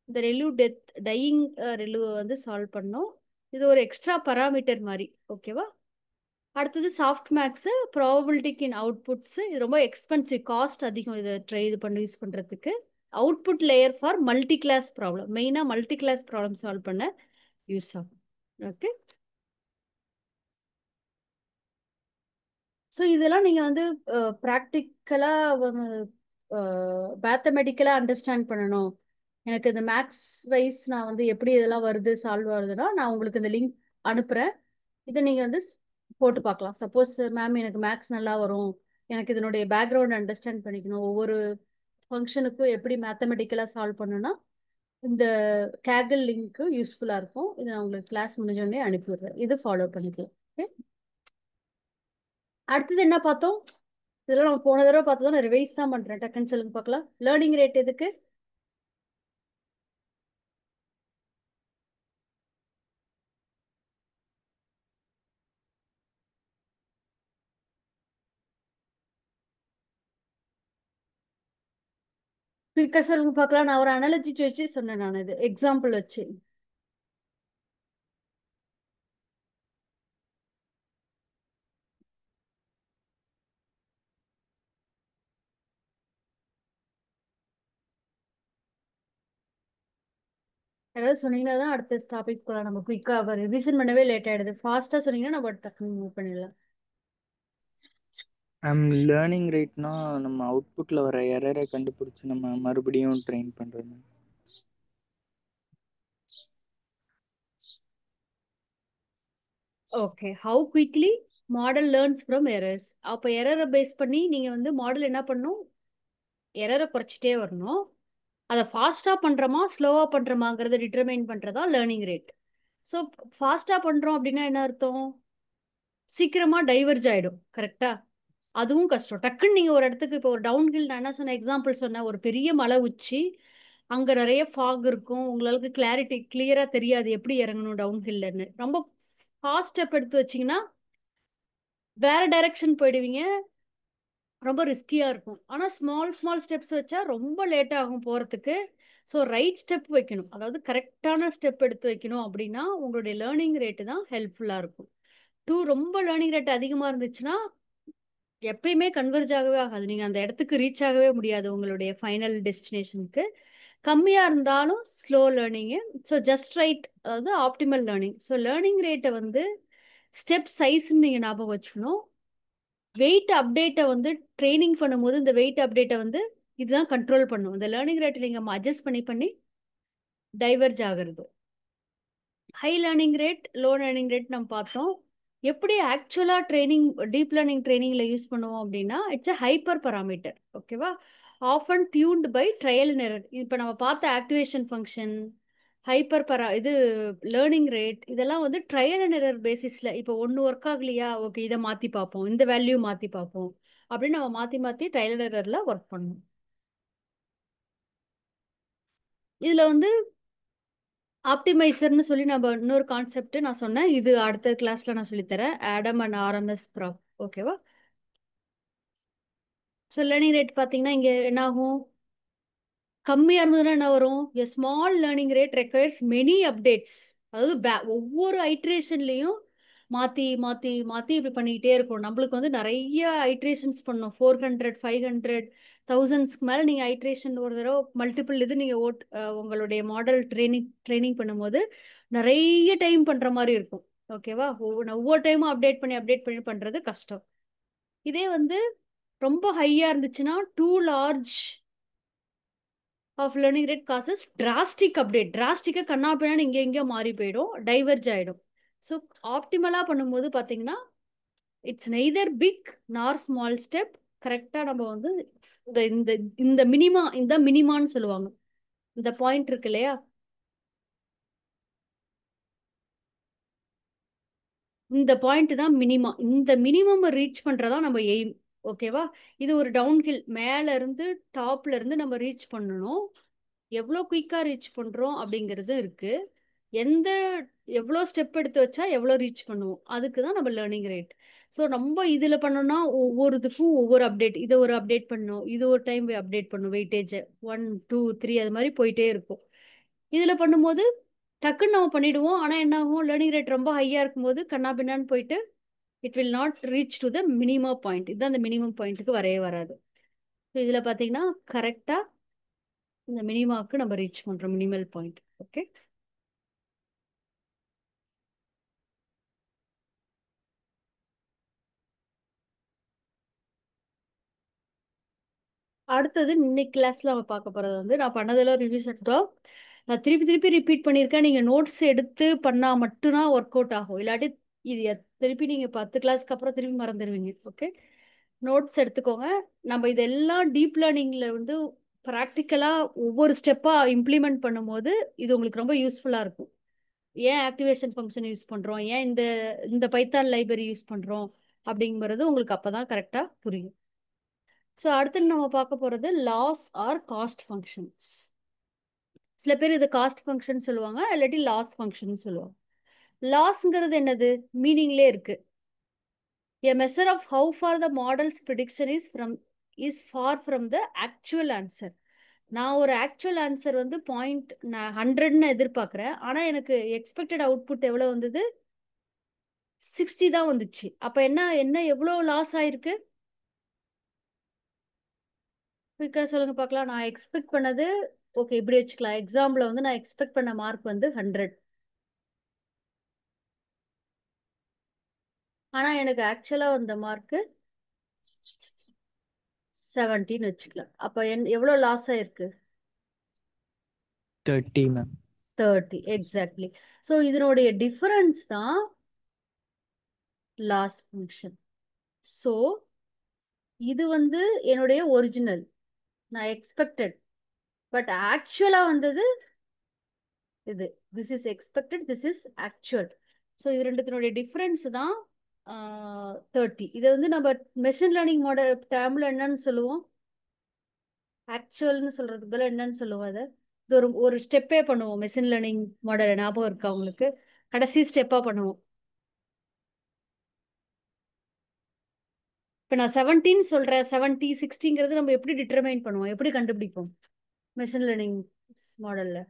Speaker 1: இந்த ரெல்யூ டையிங் ரெல்யூவை வந்து சால்வ் பண்ணோம். இது ஒரு எக்ஸ்ட்ரா பராமீட்டர் மாதிரி. ஓகேவா. அடுத்தது சாஃப்ட் மேக்ஸு, ப்ராபபிலிட்டிக்கு இன் அவுட்புட்ஸு. இது ரொம்ப எக்ஸ்பென்சிவ், காஸ்ட் அதிகம் இதை இது பண்ணி யூஸ் பண்ணுறதுக்கு. Output layer for multi class problem, மெயினாக மல்டி கிளாஸ் ப்ராப்ளம் சால்வ் பண்ண யூஸ் ஆகும். ஓகே, ஸோ இதெல்லாம் நீங்கள் வந்து ப்ராக்டிக்கலாக மேத்தமெட்டிக்கலாக அண்டர்ஸ்டாண்ட் பண்ணணும். எனக்கு இந்த மேக்ஸ் வைஸ் நான் வந்து எப்படி இதெல்லாம் வருது சால்வ் ஆகுதுன்னா நான் உங்களுக்கு இந்த லிங்க் அனுப்புகிறேன். இதை நீங்கள் வந்து போட்டு பார்க்கலாம். சப்போஸ் மேம் எனக்கு மேக்ஸ் நல்லா வரும், எனக்கு இதனுடைய பேக்ரவுண்ட் அண்டர்ஸ்டாண்ட் பண்ணிக்கணும், ஒவ்வொரு ஃபங்க்ஷனுக்கும் எப்படி மேத்தமெட்டிக்கலாக சால்வ் பண்ணணும்னா இந்த கேகல் லிங்க்கு யூஸ்ஃபுல்லாக இருக்கும். இதை நான் உங்களுக்கு கிளாஸ் முடிஞ்சோடனே அனுப்பிவிடுறேன். இது ஃபாலோ பண்ணிக்கலாம். ஓகே, அடுத்தது என்ன பார்த்தோம், இதெல்லாம் நம்ம போன தடவை பார்த்தா நான் ரிவைஸ் தான் பண்ணுறேன். டக்குன்னு சொல்லுங்க பார்க்கலாம். லேர்னிங் ரேட் எதுக்கு, குயிக்காக சொல்லுங்க பார்க்கலாம். நான் ஒரு அனாலஜி வச்சு சொன்னேன், நான் இது எக்ஸாம்பிள் வச்சு. ஏதாவது சொன்னீங்கன்னா தான் அடுத்த டாபிக் போகலாம். நம்ம குயிக்காக ரிவிஷன் பண்ணவே லேட் ஆகிடுது. ஃபாஸ்ட்டாக சொன்னீங்கன்னா நம்ம டக்குன்னு மூவ் பண்ணிடலாம்.
Speaker 2: லேர்னிங் ரேட்னா நம்ம அவுட்புட்டில் வர எரரை கண்டுபிடிச்சி நம்ம மறுபடியும் ட்ரெயின் பண்ணுறது.
Speaker 1: Okay, how quickly model learns from errors. அப்போ எரரை பேஸ் பண்ணி நீங்கள் வந்து மாடல் என்ன பண்ணணும், எரரை குறைச்சிட்டே வரணும். அதை ஃபாஸ்ட்டாக பண்ணுறோமா ஸ்லோவாக பண்ணுறோமாங்கிறத டிட்டர்மைன் பண்ணுறதா லேர்னிங் ரேட். ஸோ ஃபாஸ்ட்டாக பண்ணுறோம் அப்படின்னா என்ன அர்த்தம், சீக்கிரமாக டைவர்ஜ் ஆகிடும். கரெக்டாக, அதுவும் கஷ்டம். டக்குன்னு நீங்கள் ஒரு இடத்துக்கு, இப்போ ஒரு டவுன் ஹில், நான் என்ன சொன்ன எக்ஸாம்பிள் சொன்னேன், ஒரு பெரிய மலை உச்சி, அங்கே நிறைய ஃபாக் இருக்கும், உங்களுக்கு கிளாரிட்டி கிளியராக தெரியாது எப்படி இறங்கணும் டவுன் ஹில்லுன்னு. ரொம்ப ஃபாஸ்ட் ஸ்டெப் எடுத்து வச்சிங்கன்னா வேற டைரக்ஷன் போயிடுவீங்க, ரொம்ப ரிஸ்கியாக இருக்கும். ஆனால் ஸ்மால் ஸ்டெப்ஸ் வச்சா ரொம்ப லேட் ஆகும் போகிறதுக்கு. ஸோ ரைட் ஸ்டெப் வைக்கணும், அதாவது கரெக்டான ஸ்டெப் எடுத்து வைக்கணும். அப்படின்னா உங்களுடைய லேர்னிங் ரேட்டு தான் ஹெல்ப்ஃபுல்லாக இருக்கும். ரொம்ப லேர்னிங் ரேட் அதிகமாக இருந்துச்சுன்னா எப்பயுமே கன்வெர்ஜ் ஆகவே ஆகாது, நீங்கள் அந்த இடத்துக்கு ரீச் ஆகவே முடியாது உங்களுடைய ஃபைனல் டெஸ்டினேஷனுக்கு. கம்மியாக இருந்தாலும் slow learning. So just right, அதாவது ஆப்டிமல் லேர்னிங். ஸோ லேர்னிங் ரேட்டை வந்து ஸ்டெப் சைஸ்ன்னு நீங்கள் ஞாபகம் வச்சுக்கணும். வெயிட் அப்டேட்டை வந்து ட்ரைனிங் பண்ணும்போது இந்த வெயிட் அப்டேட்டை வந்து இதுதான் கண்ட்ரோல் பண்ணும். இந்த லேர்னிங் ரேட்டை நீங்கள் அட்ஜஸ்ட் பண்ணி டைவர்ஜ் ஆகிறது. High learning rate, low learning rate நம்ம பார்த்தோம். எப்படி ஆக்சுவலாக ட்ரைனிங், டீப் லேர்னிங் ட்ரைனிங்கில் யூஸ் பண்ணுவோம் அப்படின்னா இட்ஸ் அ ஹைப்பர் பராமீட்டர். ஓகேவா. Often tuned by trial and error. இப்போ நம்ம பார்த்த ஆக்டிவேஷன் ஃபங்க்ஷன், இது லேர்னிங் ரேட், இதெல்லாம் வந்து ட்ரையல் அண்ட் எரர் பேசிஸில். இப்போ ஒன்று ஒர்க் ஆகலையா, ஓகே இதை மாற்றி பார்ப்போம், இந்த வேல்யூ மாற்றி பார்ப்போம் அப்படின்னு நம்ம மாற்றி மாற்றி ட்ரையல் அண்ட் எரரில் ஒர்க் பண்ணணும். இதில் வந்து ஆப்டிமைசர்னு சொல்லி நம்ம இன்னொரு கான்செப்ட் நான் சொன்னேன், இது அடுத்த கிளாஸில் நான் சொல்லித்தரேன். ஆடம் அண்ட் ஆர்எம்எஸ் ப்ராப், ஓகேவா? ஸோ லேர்னிங் ரேட் பார்த்தீங்கன்னா இங்கே என்ன ஆகும், கம்மியாக இருந்ததுன்னா என்ன வரும், a small learning rate requires many updates. அதாவது ஒவ்வொரு ஐட்ரேஷன்லேயும் மாற்றி மாற்றி மாற்றி இப்படி பண்ணிக்கிட்டே இருக்கும். நம்மளுக்கு வந்து நிறைய ஐட்ரேஷன்ஸ் பண்ணணும், 400 500 1000ஸ்க்கு மேலே நீங்கள் ஐட்ரேஷன் ஒரு தடவை மல்டிபிள் இது நீங்கள் உங்களுடைய மாடல் ட்ரைனிங் பண்ணும்போது நிறைய டைம் பண்ணுற மாதிரி இருக்கும். ஓகேவா? ஒவ்வொரு டைமும் அப்டேட் பண்ணி பண்ணுறது கஷ்டம். இதே வந்து ரொம்ப ஹையாக இருந்துச்சுன்னா too large of learning rate causes drastic update. டிராஸ்டிக்காக கண்ணாப்பினான்னு இங்கே மாறி போயிடும், டைவர்ஜ் ஆகிடும். ஸோ ஆப்டிமலாக பண்ணும்போது பார்த்தீங்கன்னா it's neither big nor small step. கரெக்டாக நம்ம வந்து இந்த இந்த இந்த மினிமான்னு சொல்லுவாங்க. இந்த பாயிண்ட் இருக்கு இல்லையா, இந்த பாயிண்ட் தான் மினிமா. இந்த மினிமம் ரீச் பண்ணுறதா நம்ம எய்ம். ஓகேவா? இது ஒரு டவுன்ஹில், மேல இருந்து டாப்ல இருந்து நம்ம ரீச் பண்ணணும். எவ்வளோ குயிக்காக ரீச் பண்ணுறோம் அப்படிங்கிறது இருக்குது. எவ்வளோ ஸ்டெப் எடுத்து வச்சா எவ்வளோ ரீச் பண்ணுவோம், அதுக்கு தான் நம்ம லேர்னிங் ரேட். ஸோ நம்ம இதில் பண்ணோம்னா ஒவ்வொருத்துக்கும் ஒவ்வொரு அப்டேட், இதை ஒரு அப்டேட் பண்ணணும், இது ஒரு டைம் அப்டேட் பண்ணும், வெயிட்டேஜ் 1 2 3 அது மாதிரி போயிட்டே இருக்கும். இதில் பண்ணும்போது டக்குன்னு நம்ம பண்ணிடுவோம். ஆனால் என்ன ஆகும், லேர்னிங் ரேட் ரொம்ப ஹையாக இருக்கும்போது கண்ணா பின்னான்னு போயிட்டு it will not reach to the minimum point. இதுதான் அந்த மினிமம் பாயிண்ட்டுக்கு வரவே வராது. ஸோ இதில் பார்த்தீங்கன்னா கரெக்டாக இந்த மினிமாவுக்கு நம்ம ரீச் பண்ணுறோம், மினிமல் பாயிண்ட். ஓகே, அடுத்தது இன்னைக்கு கிளாஸ்ல நம்ம பார்க்க போறது வந்து, நான் பண்ணதெல்லாம் ரிவ்யூஸ் எடுத்தோம். நான் திருப்பி திருப்பி ரிப்பீட் பண்ணியிருக்கேன். நீங்க நோட்ஸ் எடுத்து பண்ணா மட்டும்தான் ஒர்க் அவுட் ஆகும், இல்லாட்டி இது திருப்பி நீங்க 10 கிளாஸ்க்கு அப்புறம் திருப்பி மறந்துடுவீங்க. ஓகே, நோட்ஸ் எடுத்துக்கோங்க. நம்ம இதெல்லாம் டீப் லேர்னிங்ல வந்து ப்ராக்டிக்கலா ஒவ்வொரு ஸ்டெப்பா இம்ப்ளிமெண்ட் பண்ணும்போது இது உங்களுக்கு ரொம்ப யூஸ்ஃபுல்லா இருக்கும். ஏன் ஆக்டிவேஷன் ஃபங்க்ஷன் யூஸ் பண்றோம், ஏன் இந்த இந்த பைத்தான் லைப்ரரி யூஸ் பண்றோம் அப்படிங்கிறது உங்களுக்கு அப்பதான் கரெக்டா புரியும். ஸோ அடுத்து நம்ம பார்க்க போகிறது லாஸ் ஆர் காஸ்ட் ஃபங்க்ஷன்ஸ். சில பேர் இது காஸ்ட் ஃபங்க்ஷன் சொல்லுவாங்க, இல்லாட்டி லாஸ் ஃபங்க்ஷன் சொல்லுவாங்க. லாஸ்ங்கிறது என்னது, மீனிங்லே இருக்கு. A measure of how far the model's prediction is far from the actual answer. நான் ஒரு ஆக்சுவல் ஆன்சர் வந்து நான் 100ன்னு எதிர்பார்க்குறேன், ஆனால் எனக்கு எக்ஸ்பெக்டட் அவுட்புட் எவ்வளோ வந்தது, 60 தான் வந்துச்சு. அப்போ என்ன எவ்வளோ லாஸ் ஆயிருக்கு, குயிக்காக சொல்லுங்க பார்க்கலாம். நான் எக்ஸ்பெக்ட் பண்ணது, ஓகே இப்படி வச்சுக்கலாம், எக்ஸாம்பிள் வந்து நான் எக்ஸ்பெக்ட் பண்ண மார்க் வந்து 100, ஆனால் எனக்கு ஆக்சுவலாக வந்த மார்க்கு 17 வச்சுக்கலாம். அப்போ எவ்வளோ லாஸ் ஆயிருக்கு,
Speaker 2: 30 மேம்.
Speaker 1: 30, எக்ஸாக்ட்லி. ஸோ இதனுடைய டிஃபரன்ஸ் தான் லாஸ் ஃபங்க்ஷன். ஸோ இது வந்து என்னுடைய ஒரிஜினல், நான் எக்ஸ்பெக்டட், பட் ஆக்சுவலாக வந்தது இது. This is expected, this is actual. So இது ரெண்டுத்தினுடைய டிஃப்ரென்ஸ் தான் 30. இதை வந்து நம்ம மெஷின் லேர்னிங் மாடல் டேர்மில் என்னன்னு சொல்லுவோம், ஆக்சுவல்னு சொல்கிறதுக்கு பதில் என்னன்னு சொல்லுவோம், அதை இது ஒரு ஸ்டெப்பே பண்ணுவோம். மெஷின் லேர்னிங் மாடல் ஞாபகம் இருக்கா உங்களுக்கு, கடைசி ஸ்டெப்பாக பண்ணுவோம். இப்போ நான் 17 சொல்கிறேன், 70 60ங்கிறது நம்ம எப்படி டிட்டர்மைன் பண்ணுவோம், எப்படி கண்டுபிடிப்போம் மெஷின் லேர்னிங் மாடலில்,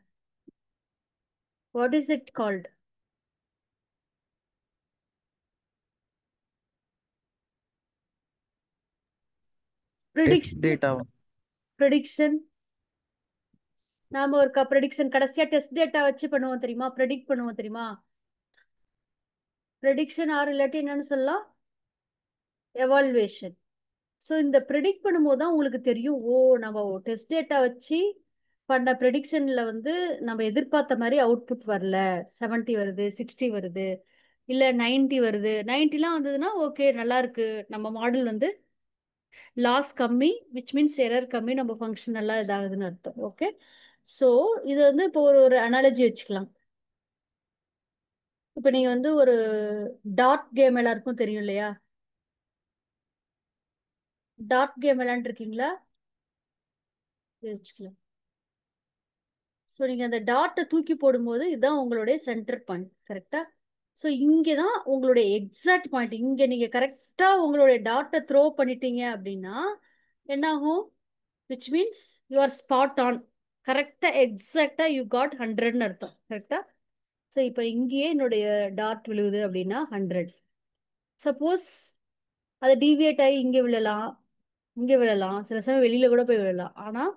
Speaker 1: what is it called,
Speaker 2: test data.
Speaker 1: Prediction. நாம ஒரு ப்ரெடிக்ஷன் கடைசியா டெஸ்ட் டேட்டா வச்சு பண்ணுவோம் தெரியுமா, ப்ரெடிக்ட் பண்ணுவோம் தெரியுமா. ப்ரெடிக்ஷன் ஆர் இல்லாட்டி என்னன்னு சொல்லலாம், எவால்வேஷன். ஸோ இந்த ப்ரெடிக்ட் பண்ணும்போது தான் உங்களுக்கு தெரியும், ஓ நம்ம டெஸ்ட் டேட்டா வச்சு பண்ண ப்ரெடிக்ஷன்ல வந்து நம்ம எதிர்பார்த்த மாதிரி அவுட்புட் வரல, 70 வருது, 60 வருது, இல்லை 90 வருது. 90லாம் வந்ததுன்னா ஓகே நல்லா இருக்கு, நம்ம மாடல் வந்து லாஸ் கம்மி விச் மீன்ஸ் எரர் கம்மி, நம்ம ஃபங்க்ஷன் நல்லா இதாகுதுன்னு அர்த்தம். ஓகே, ஸோ இது வந்து இப்போ ஒரு அனாலஜி வச்சுக்கலாம். இப்போ நீங்க வந்து ஒரு டாட் கேம் எல்லாருக்கும் தெரியும் இல்லையா? டாட் கேம் விளையாண்டுருக்கீங்களா? வச்சுக்கலாம். ஸோ நீங்கள் அந்த டாட்டை தூக்கி போடும்போது இதுதான் உங்களுடைய சென்டர் பாயிண்ட், கரெக்டா? ஸோ இங்கே தான் உங்களுடைய எக்ஸாக்ட் பாயிண்ட். இங்கே நீங்கள் கரெக்டாக உங்களுடைய டாட்டை த்ரோ பண்ணிட்டீங்க அப்படின்னா என்ன ஆகும்? Which means you are spot on, கரெக்டாக எக்ஸாக்டாக யூ காட் 100ன்னு அர்த்தம், கரெக்டா? ஸோ இப்போ இங்கேயே என்னுடைய டாட் விழுகுது அப்படின்னா 100. சப்போஸ் அது டீவியேட் ஆகி இங்கே விழலாம், இங்கே விழலாம், சில சமயம் வெளியில கூட போய் விழலாம். ஆனால்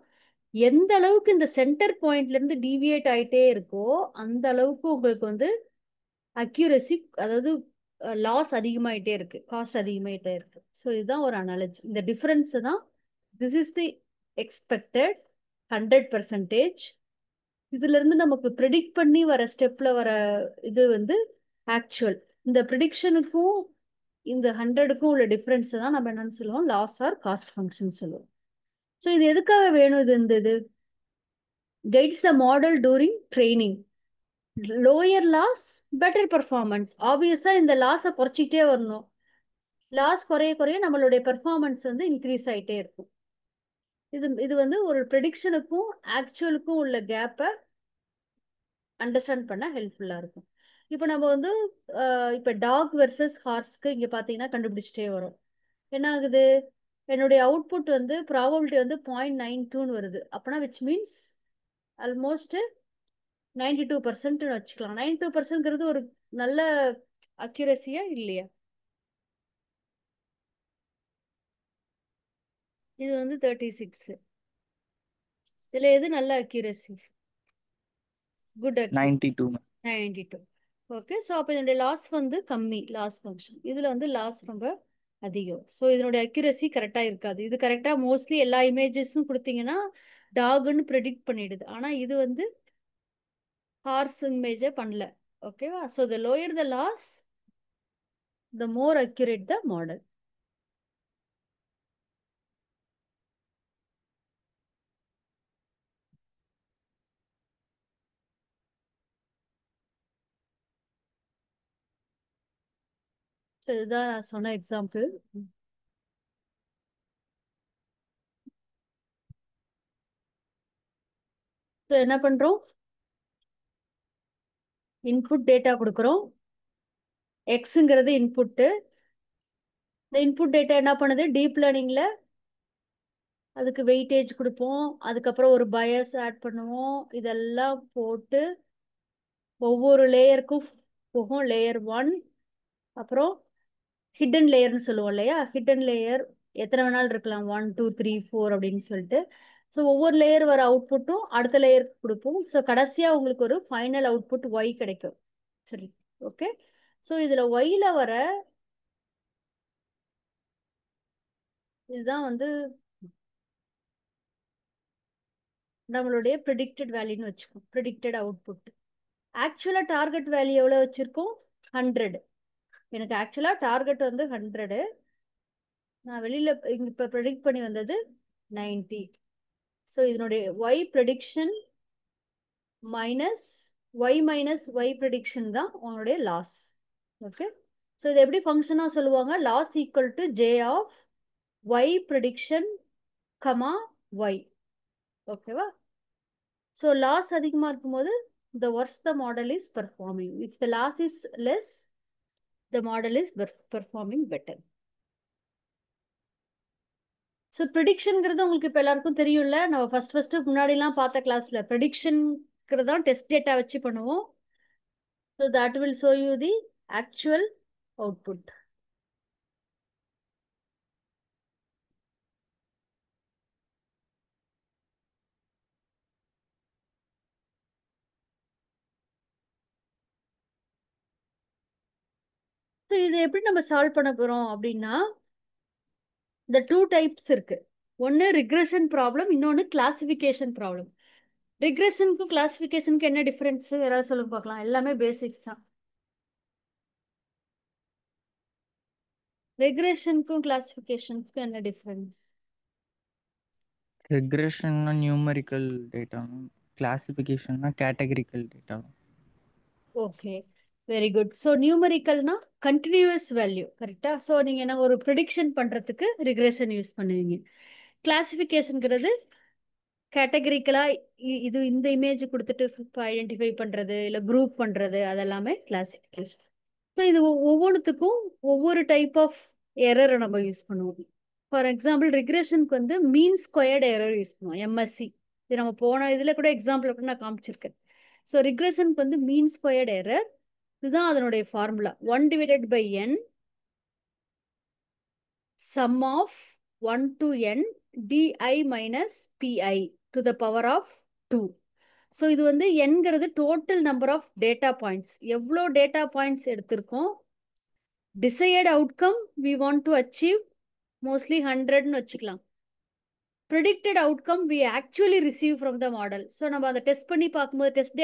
Speaker 1: எந்த அளவுக்கு இந்த சென்டர் பாயிண்ட்ல இருந்து டீவியேட் ஆயிட்டே இருக்கோ அந்த அளவுக்கு உங்களுக்கு வந்து அக்யூரசி, அதாவது லாஸ் அதிகமாயிட்டே இருக்கு, காஸ்ட் அதிகமாயிட்டே இருக்கு. ஸோ இதுதான் ஒரு அனாலஜி. இந்த டிஃபரன்ஸ் தான் திஸ் இஸ் தி எக்ஸ்பெக்டட் 100%. இதுல இருந்து நமக்கு ப்ரிடிக்ட் பண்ணி வர ஸ்டெப்ல வர இது வந்து ஆக்சுவல். இந்த ப்ரிடிக்ஷனுக்கும் இந்த 100க்கும் உள்ள டிஃபரன்ஸ் தான் நம்ம என்னன்னு சொல்லுவோம், லாஸ் ஆர் காஸ்ட் ஃபங்க்ஷன் சொல்லுவோம். ஸோ இது எதுக்காக வேணும்? இது guides the model during training. Lower loss better performance. ஆப்வியஸா இந்த லாஸை குறைச்சிக்கிட்டே வரணும். லாஸ் குறைய குறைய நம்மளுடைய பெர்ஃபார்மன்ஸ் வந்து இன்க்ரீஸ் ஆகிட்டே இருக்கும். இது வந்து ஒரு ப்ரெடிக்ஷனுக்கும் ஆக்சுவலுக்கும் உள்ள கேப்பை அண்டர்ஸ்டாண்ட் பண்ண ஹெல்ப்ஃபுல்லாக இருக்கும். இப்போ நம்ம வந்து இப்போ டாக் வெர்சஸ் ஹார்ஸ்க்கு இங்கே பார்த்தீங்கன்னா கண்டுபிடிச்சிட்டே வரும். என்ன ஆகுது? என்னுடைய அவுட்புட் வந்து ப்ராபபிலிட்டி வந்து 0.92ன்னு வருது. அப்போனா விச் மீன்ஸ் ஆல்மோஸ்ட் 92% வச்சுக்கலாம். 92%ங்கிறது ஒரு நல்ல அக்யூரஸியா இல்லையா? இது வந்து 36. இதுல எது நல்ல accuracy? Good accuracy
Speaker 2: 92.
Speaker 1: 92. Okay, so அப்போ இதனுடைய லாஸ் வந்து கம்மி, லாஸ் ஃபங்க்ஷன். இதில் வந்து லாஸ் ரொம்ப அதிகம். ஸோ இதனுடைய அக்யூரசி கரெக்டாக இருக்காது. இது கரெக்டாக மோஸ்ட்லி எல்லா இமேஜஸும் கொடுத்தீங்கன்னா டாகுன்னு ப்ரெடிக்ட் பண்ணிடுது. ஆனால் இது வந்து ஹார்ஸ் இமேஜை பண்ணல. ஓகேவா? So the lower the loss the more accurate the model. So இதுதான் நான் சொன்ன எக்ஸாம்பிள். ஸோ என்ன பண்ணுறோம்? இன்புட் டேட்டா கொடுக்குறோம். எக்ஸுங்கிறது இன்புட்டு. இந்த இன்புட் டேட்டா என்ன பண்ணுது? டீப் லேர்னிங்கில் அதுக்கு வெயிட்டேஜ் கொடுப்போம், அதுக்கப்புறம் ஒரு பயஸ் ஆட் பண்ணுவோம், இதெல்லாம் போட்டு ஒவ்வொரு லேயருக்கும் போகும். லேயர் 1, அப்புறம் ஹிடன் லேயர்னு சொல்லுவோம் இல்லையா? ஹிடன் லேயர் எத்தனை வேணாலும் இருக்கலாம், 1 2 3 4 அப்படின்னு சொல்லிட்டு. ஸோ ஒவ்வொரு லேயர் வர அவுட்புட்டும் அடுத்த லேயருக்கு கொடுப்போம். ஸோ கடைசியாக உங்களுக்கு ஒரு ஃபைனல் அவுட்புட் ஒய் கிடைக்கும். சரி, ஓகே. ஸோ இதில் ஒய்ல வர இதுதான் வந்து நம்மளுடைய ப்ரிடிக்டட் வேல்யூன்னு வச்சுக்கோம், ப்ரிடிக்டட் அவுட்புட். ஆக்சுவலாக டார்கெட் வேல்யூ எவ்வளோ வச்சுருக்கோம்? 100. எனக்கு ஆக்சுவலாக டார்கெட் வந்து 100. நான் வெளியில் இப்போ ப்ரெடிக்ட் பண்ணி வந்தது 90. ஸோ இதனுடைய y prediction minus y prediction தான் உங்களுடைய லாஸ். ஓகே, ஸோ இது எப்படி ஃபங்க்ஷனாக சொல்லுவாங்க? Loss equal to J of y prediction comma y. ஓகேவா? ஸோ லாஸ் அதிகமாக இருக்கும்போது the worse the model is performing. If the loss is less, the model is performing better. So ப்ரிடிக்ஷனுங்கிறது உங்களுக்கு இப்போ எல்லாருக்கும் தெரியும்ல. நம்ம ஃபர்ஸ்ட் முன்னாடிலாம் பார்த்த கிளாஸில் ப்ரிடிக்ஷனுங்கிறது தான் டெஸ்ட் டேட்டா வச்சு பண்ணுவோம். So that will show you the actual output. So இது எப்படி நம்ம சால்வ் பண்ண போகிறோம் அப்படின்னா, இந்த 2 டைப்ஸ் இருக்கு. ஒன்று ரிக்ரெஷன் ப்ராப்ளம், இன்னொன்று கிளாசிஃபிகேஷன் ப்ராப்ளம். ரிக்ரெஷனுக்கும் கிளாசிஃபிகேஷனுக்கு என்ன டிஃப்ரென்ஸ் யாராவது சொல்லுங்க பார்க்கலாம். எல்லாமே பேசிக்ஸ் தான். ரெக்ரெஷனுக்கும் கிளாசிஃபிகேஷன்ஸ்க்கும் என்ன டிஃபரன்ஸ்?
Speaker 2: ரெக்ரெஷன்னா நியூமரிக்கல் டேட்டா, கிளாசிஃபிகேஷன்னா categorical data.
Speaker 1: Okay, very good. So நியூமரிக்கல்னா கண்டினியூஸ் வேல்யூ, கரெக்டா? ஸோ நீங்கள் என்ன ஒரு ப்ரிடிக்ஷன் பண்ணுறதுக்கு ரிக்ரெஷன் யூஸ் பண்ணுவீங்க. கிளாசிஃபிகேஷனுங்கிறது கேட்டகரிக்கலாக இது இந்த இமேஜ் கொடுத்துட்டு ஐடென்டிஃபை பண்ணுறது இல்லை குரூப் பண்ணுறது, அதெல்லாமே கிளாசிஃபிகேஷன். ஸோ இது ஒவ்வொன்றுத்துக்கும் ஒவ்வொரு டைப் ஆஃப் எரரை நம்ம யூஸ் பண்ணுவோம். ஃபார் எக்ஸாம்பிள் ரிக்ரெஷனுக்கு வந்து மீன் ஸ்கொயர்டு எரர் யூஸ் பண்ணுவோம், எம்எஸ்சி. இது நம்ம போன இதில் கூட எக்ஸாம்பிள் கூட நான் காமிச்சிருக்கேன். ஸோ ரிக்ரெஷனுக்கு வந்து மீன் ஸ்கொயர்டு எரர், இதுதான் அதனுடைய formula. 1/n sum of 1 to n di minus pi to the power of 2. So இது வந்து என்கிறது total number of data points. எவ்வளோ டேட்டா பாயிண்ட்ஸ் எடுத்திருக்கோம், desired outcome we want to achieve mostly 100ன்னு வச்சுக்கலாம். predicted outcome we actually receive from the model. So நம்ம அதை test பண்ணி பார்க்கும்போது, டெஸ்ட்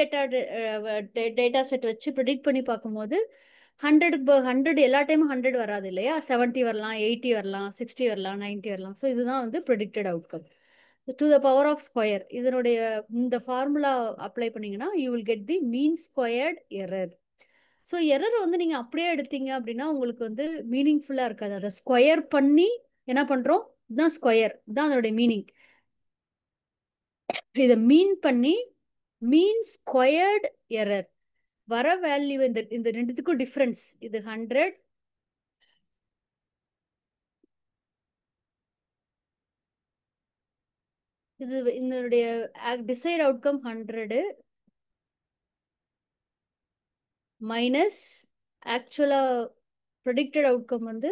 Speaker 1: டேட்டா செட் வச்சு ப்ரிடிக்ட் பண்ணி பார்க்கும்போது 100 எல்லா டைமும் 100 வராது இல்லையா? 70 வரலாம், 80 வரலாம், 60 வரலாம், 90 வரலாம். ஸோ இதுதான் வந்து predicted outcome to the power of square. இதனுடைய இந்த ஃபார்முலா அப்ளை பண்ணீங்கன்னா you will get the mean squared error. So error வந்து நீங்கள் அப்படியே எடுத்தீங்க அப்படின்னா உங்களுக்கு வந்து மீனிங்ஃபுல்லாக இருக்காது. அதை ஸ்கொயர் பண்ணி என்ன பண்ணுறோம், இதுதான் ஸ்கொயர், இதுதான் அதனுடைய மீனிங். இதை மீன் பண்ணி மீன் ஸ்கொயர்ட் எரர் வர வேல்யூ, இந்த ரெண்டுத்துக்கும் டிஃபரன்ஸ். இது 100, இது இதனுடைய டிசைட் அவுட்கம் 100 மைனஸ் ஆக்சுவலா ப்ரெடிக்டட் அவுட்கம் வந்து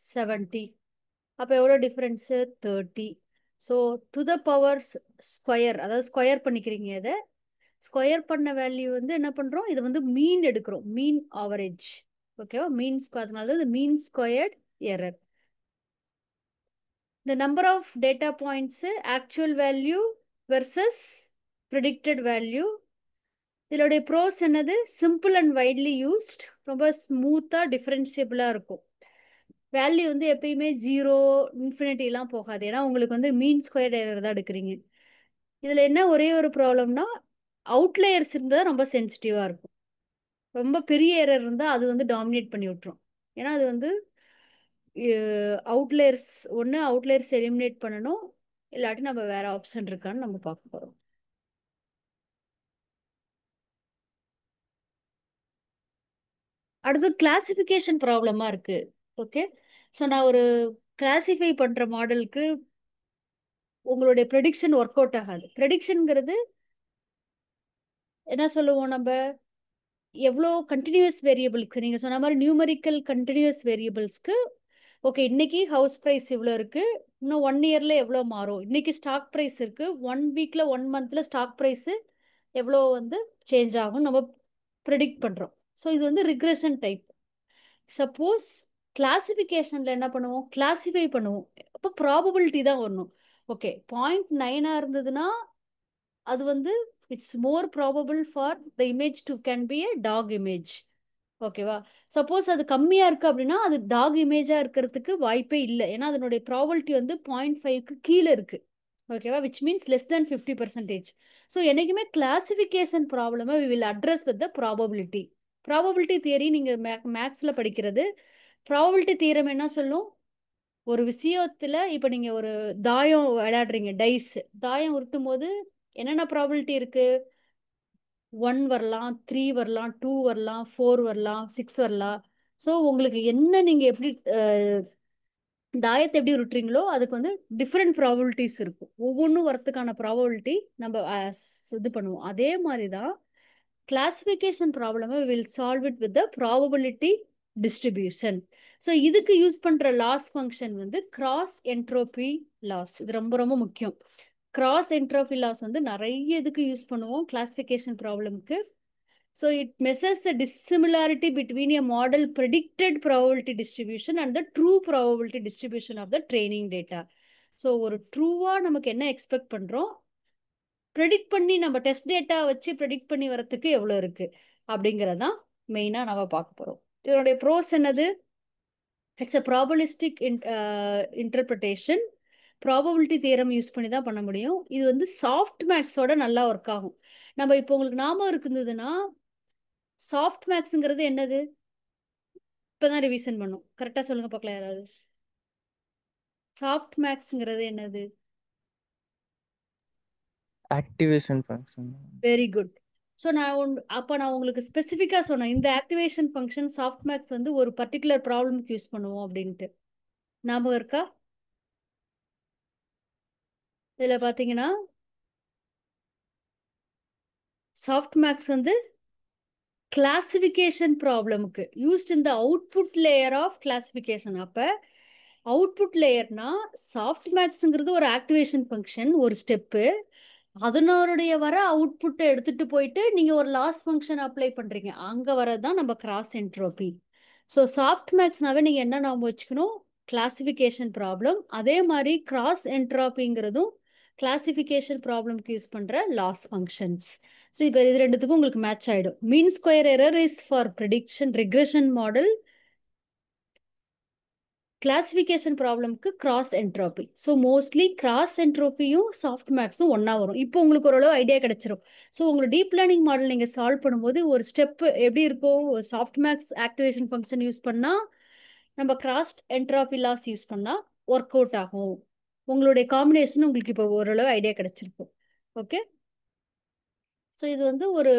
Speaker 1: 70. அப்போ எவ்வளோ difference? 30. So to the power square, அதாவது ஸ்கொயர் பண்ணிக்கிறீங்க. இதை ஸ்கொயர் பண்ண வேல்யூ வந்து என்ன பண்ணுறோம், இது வந்து மீன் எடுக்கிறோம், மீன் ஆவரேஜ். ஓகேவா? மீன் அதனால இது மீன் squared error. The number of data points, actual value versus predicted value. இதோடைய ப்ரோஸ் என்னது? சிம்பிள் அண்ட் வைட்லி யூஸ்ட், ரொம்ப ஸ்மூத்தாக டிஃப்ரென்ஷியபிளாக இருக்கும். வேல்யூ வந்து எப்பயுமே 0 இன்ஃபினிட்டிலாம் போகாது, ஏன்னா உங்களுக்கு வந்து மீன் ஸ்கொயர் எரர் தான் எடுக்கிறீங்க. இதில் என்ன ஒரே ஒரு ப்ராப்ளம்னா, அவுட்லேயர்ஸ் இருந்தால் ரொம்ப சென்சிட்டிவாக இருக்கும். ரொம்ப பெரிய எரர் இருந்தால் அது வந்து டாமினேட் பண்ணி விட்டுரும். ஏன்னா அது வந்து அவுட்லேயர்ஸ், ஒன்று அவுட்லேயர்ஸ் எலிமினேட் பண்ணணும், இல்லாட்டி நம்ம வேற ஆப்ஷன் இருக்கான்னு நம்ம பார்க்க போகிறோம். அடுத்து கிளாசிஃபிகேஷன் ப்ராப்ளமாக இருக்கு. ஓகே, ஸோ நான் ஒரு கிளாசிஃபை பண்ணுற மாடலுக்கு உங்களுடைய ப்ரெடிக்ஷன் ஒர்க் அவுட் ஆகாது. ப்ரெடிக்ஷனுங்கிறது என்ன சொல்லுவோம் நம்ம, எவ்வளோ கண்டினியூஸ் வேரியபிள்ஸ்க்கு, நீங்கள் சொன்ன மாதிரி நியூமரிக்கல் கண்டினியூஸ் வேரியபிள்ஸ்க்கு, ஓகே இன்னைக்கு ஹவுஸ் ப்ரைஸ் இவ்வளோ இருக்குது, இன்னும் 1 இயரில் எவ்வளோ மாறும், இன்னைக்கு ஸ்டாக் ப்ரைஸ் இருக்குது, 1 வீக்கில் 1 மந்தில் ஸ்டாக் ப்ரைஸு எவ்வளோ வந்து சேஞ்ச் ஆகும் நம்ம ப்ரெடிக்ட் பண்ணுறோம். ஸோ இது வந்து ரிக்ரெஷன் டைப். சப்போஸ் கிளாசிஃபிகேஷனில் என்ன பண்ணுவோம், கிளாசிஃபை பண்ணுவோம், அப்போ ப்ராபபிலிட்டி தான் வரணும். ஓகே 0.9 இருந்ததுன்னா அது வந்து it's more probable for the image to can be a talk image. ஓகேவா? சப்போஸ் அது கம்மியாக இருக்குது அப்படின்னா அது டாக் இமேஜாக இருக்கிறதுக்கு வாய்ப்பே இல்லை, ஏன்னா அதனுடைய ப்ராபபிலிட்டி வந்து 0.5க்கு கீழே இருக்குது. ஓகேவா? Which means less than 50%. So என்றைக்குமே கிளாசிஃபிகேஷன் ப்ராப்ளமை we will address with the probability. Probability theory நீங்கள் மேக்ஸில் படிக்கிறது. ப்ராபபிலிட்டி தியரம் என்ன சொல்லும், ஒரு விஷயத்தில் இப்போ நீங்கள் ஒரு தாயம் விளையாடுறீங்க, டைஸ் தாயம் உருட்டும் போது என்னென்ன ப்ராபபிலிட்டி இருக்குது? 1 வரலாம், 3 வரலாம், 2 வரலாம், 4 வரலாம், 6 வரலாம். ஸோ உங்களுக்கு என்ன, நீங்கள் எப்படி தாயத்தை எப்படி உருட்டுறீங்களோ அதுக்கு வந்து டிஃப்ரெண்ட் ப்ராபபிலிட்டிஸ் இருக்கும். ஒவ்வொன்றும் வரத்துக்கான ப்ராபபிலிட்டி நம்ம இது பண்ணுவோம். அதே மாதிரி தான் கிளாசிஃபிகேஷன் ப்ராப்ளமை will solve it with the probability distribution. So இதுக்கு யூஸ் பண்ணுற லாஸ் ஃபங்க்ஷன் வந்து கிராஸ் என்ட்ரோபி லாஸ். இது ரொம்ப ரொம்ப முக்கியம். கிராஸ் என்ட்ரோபி லாஸ் வந்து நிறைய இதுக்கு யூஸ் பண்ணுவோம் classification ப்ராப்ளம்க்கு. So it measures the dissimilarity between a model predicted probability distribution and the true probability distribution of the training data. So ஒரு ட்ரூவா நமக்கு என்ன எக்ஸ்பெக்ட் பண்றோம், ப்ரெடிக்ட் பண்ணி நம்ம டெஸ்ட் டேட்டா வச்சு ப்ரெடிக்ட் பண்ணி வரத்துக்கு எவ்வளோ இருக்கு அப்படிங்கிறதான் மெயினாக நம்ம பார்க்க போகிறோம். இதனுடைய ப்ரோஸ் என்னது? It's a probabilistic interpretation. Probability theorem use பண்ணி தான் பண்ண முடியும். இது வந்து சாஃப்ட் மேக்ஸோட நல்லா ஒர்க் ஆகும். நம்ம இப்போ உங்களுக்கு ஞாபகம் இருக்குதுன்னா, சாஃப்ட் மேக்ஸுங்கிறது என்னது? இப்பதான் ரிவிஷன் பண்ணும். கரெக்டா சொல்லுங்க பார்க்கலாம் யாராவது. சாஃப்ட் மேக்ஸுங்கிறது என்னது?
Speaker 2: Activation function.
Speaker 1: Very good. So அப்போ நான் உங்களுக்கு ஸ்பெசிஃபிக்காக சொன்னேன், இந்த ஆக்டிவேஷன் ஃபங்க்ஷன் சாஃப்ட் மேக்ஸ் வந்து ஒரு பர்டிகுலர் ப்ராப்ளம்க்கு யூஸ் பண்ணுவோம் அப்படின்ட்டு. ஞாபகம் இருக்கா? இதில் பார்த்தீங்கன்னா சாஃப்ட் மேக்ஸ் வந்து கிளாசிஃபிகேஷன் ப்ராப்ளமுக்கு யூஸ்ட் இந்த அவுட்புட் லேயர் ஆஃப் கிளாசிஃபிகேஷன். அப்போ அவுட்புட் லேயர்னா சாஃப்ட் மேக்ஸுங்கிறது ஒரு ஆக்டிவேஷன் ஃபங்க்ஷன், ஒரு ஸ்டெப்பு. அதனுடைய வர அவுட்புட்டை எடுத்துட்டு போயிட்டு நீங்கள் ஒரு லாஸ் ஃபங்க்ஷன் அப்ளை பண்ணுறீங்க, அங்கே வரது தான் நம்ம கிராஸ் என்ட்ரோபி. ஸோ சாஃப்ட் மேக்ஸ்னாவே நீங்கள் என்ன ஞாபகம் வச்சுக்கணும்? Classification problem. அதே மாதிரி கிராஸ் என்ட்ரோபிங்கிறதும் கிளாசிஃபிகேஷன் ப்ராப்ளம்க்கு யூஸ் பண்ணுற லாஸ் ஃபங்க்ஷன்ஸ். ஸோ இப்போ இது ரெண்டுத்துக்கும் உங்களுக்கு மேட்ச் ஆகிடும். Mean square error is for prediction regression model. Classification ப்ராப்ளம்க்கு cross entropy. So mostly cross என்ட்ரோபியும் சாஃப்ட் மேக்ஸும் ஒன்றா வரும். இப்போ உங்களுக்கு ஓரளவு ஐடியா கிடைச்சிரும். ஸோ உங்களோட டீப் லேர்னிங் மாடல் நீங்கள் சால்வ் பண்ணும்போது ஒரு ஸ்டெப்பு எப்படி இருக்கும்? ஒரு soft maths activation function use பண்ணால், நம்ம கிராஸ் என்ட்ரோபி லாஸ் யூஸ் பண்ணால் ஒர்க் அவுட் ஆகும். உங்களுடைய காம்பினேஷன் உங்களுக்கு இப்போ ஓரளவு ஐடியா கிடைச்சிருக்கும். ஓகே. ஸோ இது வந்து ஒரு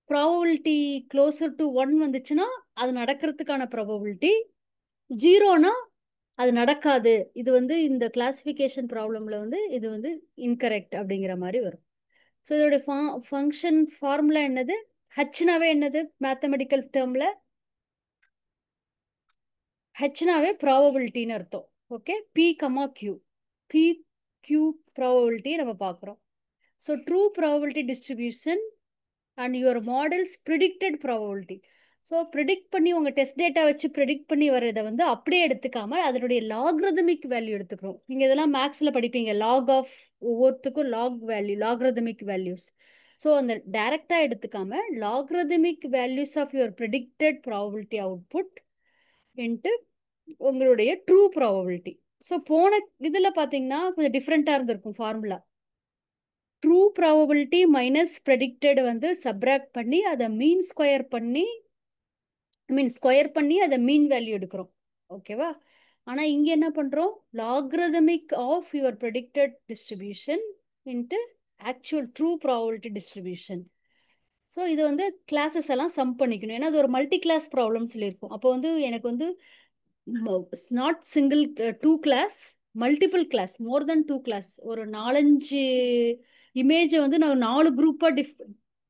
Speaker 1: ப்ராபபிலிட்டி க்ளோசர் டு 1 வந்துச்சுன்னா அது நடக்கிறதுக்கான ப்ராபபிலிட்டி. 0னா அது நடக்காது. இது வந்து இந்த கிளாசிஃபிகேஷன் ப்ராப்ளம்ல வந்து இது வந்து இன்கரெக்ட் அப்படிங்கிற மாதிரி வரும். ஸோ இதோட ஃபங்க்ஷன் ஃபார்முலா என்னது? ஹச்னாவே என்னது மேத்தமெட்டிக்கல் டேர்மில்? ஹச்னாவே ப்ராபபிலிட்டின்னு அர்த்தம். Okay. P comma Q. P Q probability நம்ம பார்க்குறோம். So true probability distribution and your model's predicted probability. So predict பண்ணி உங்கள் டெஸ்ட் டேட்டா வச்சு ப்ரிடிக்ட் பண்ணி வரதை வந்து அப்படியே எடுத்துக்காம அதனுடைய லாக்ரதமிக் வேல்யூ எடுத்துக்கிறோம். நீங்கள் இதெல்லாம் மேக்ஸில் படிப்பீங்க, லாக் ஆஃப் ஒவ்வொருத்துக்கும் log value, logarithmic values. So அந்த டைரெக்டாக எடுத்துக்காம logarithmic values of your predicted probability output into உங்களுடைய ட்ரூ ப்ராபபிலிட்டி. ஸோ போன இதில் பார்த்தீங்கன்னா கொஞ்சம் டிஃப்ரெண்ட்டாக இருந்திருக்கும் formula. True probability minus predicted வந்து சப்ராக்ட் பண்ணி அதை மீன் ஸ்கொயர் பண்ணி ஸ்கொயர் பண்ணி அதை மீன் வேல்யூ எடுக்கிறோம். ஓகேவா? ஆனால் இங்கே என்ன பண்ணுறோம்? Logarithmic of your predicted distribution into actual true probability distribution. So இது வந்து கிளாஸஸ் எல்லாம் சம் பண்ணிக்கணும். ஏன்னா அது ஒரு மல்டி கிளாஸ் ப்ராப்ளம் சொல்லியிருக்கோம். அப்போ வந்து எனக்கு வந்து not single 2 class, multiple class, more then 2 class, ஒரு 4-5 இமேஜை வந்து நான் 4 குரூப்பாக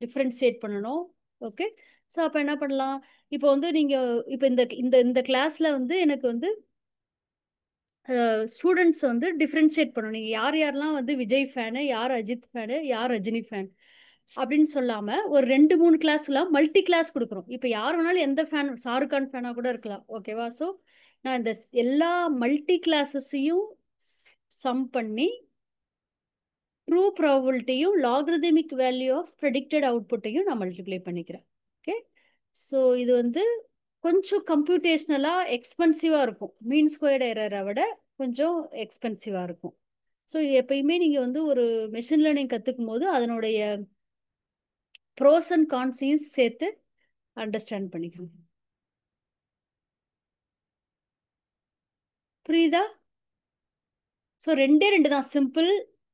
Speaker 1: டிஃப்ரென்ஷியேட் பண்ணணும். ஓகே. ஸோ அப்போ என்ன பண்ணலாம்? இப்போ வந்து நீங்கள் இப்போ இந்த இந்த இந்த கிளாஸில் வந்து எனக்கு வந்து ஸ்டூடெண்ட்ஸ் வந்து டிஃப்ரென்ஷியேட் பண்ணணும். நீங்கள் யார் யாரெல்லாம் வந்து விஜய் ஃபேனு, யார் அஜித் ஃபேனு, யார் ரஜினி ஃபேன் அப்படின்னு சொல்லாமல் ஒரு 2-3 கிளாஸ்லாம் மல்டி கிளாஸ் கொடுக்குறோம். இப்போ யார் வேணாலும் எந்த ஃபேன், ஷாருக் கான் ஃபேனாக கூட இருக்கலாம். ஓகேவா? ஸோ நான் இந்த எல்லா மல்டி கிளாஸஸையும் சம் பண்ணி ட்ரூ ப்ராபபிலிட்டியும் லாக்ரதமிக் வேல்யூ ஆஃப் ப்ரெடிக்டட் அவுட்புட்டையும் நான் மல்டிப்ளை பண்ணிக்கிறேன். ஓகே. ஸோ இது வந்து கொஞ்சம் கம்ப்யூட்டேஷ்னலாக எக்ஸ்பென்சிவாக இருக்கும். மீன் ஸ்கொயர்டு எரரை விட கொஞ்சம் எக்ஸ்பென்சிவாக இருக்கும். ஸோ எப்பயுமே நீங்கள் வந்து ஒரு மெஷின் லேர்னிங் கற்றுக்கும் போது அதனுடைய ப்ரோஸ் அண்ட் கான்ஸையும் சேர்த்து அண்டர்ஸ்டாண்ட் பண்ணிக்கணும். புரியுதா? ஸோ 2 தான் சிம்பிள்.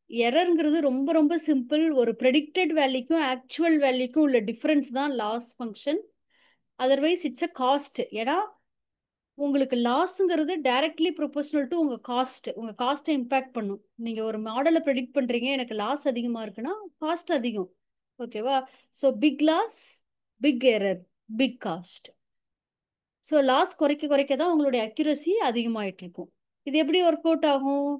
Speaker 1: எரர்ங்கிறது ரொம்ப ரொம்ப சிம்பிள். ஒரு ப்ரெடிக்டட் வேல்யூக்கும் ஆக்சுவல் வேல்யூக்கும் உள்ள டிஃப்ரென்ஸ் தான் loss function. Otherwise it's a cost. ஏன்னா உங்களுக்கு லாஸுங்கிறது டைரக்ட்லி ப்ரொபோஷனல் டு உங்கள் காஸ்ட். உங்கள் காஸ்ட்டை இம்பேக்ட் பண்ணும். நீங்கள் ஒரு மாடலை ப்ரெடிக்ட் பண்ணுறீங்க, எனக்கு லாஸ் அதிகமாக இருக்குன்னா காஸ்ட் அதிகம். ஓகேவா? So big loss, big error, big cost. So loss குறைக்க குறைக்க தான் உங்களுடைய அக்யூரசி அதிகமாகிட்டு இருக்கும். இது எப்படி ஒர்க் அவுட் ஆகும்?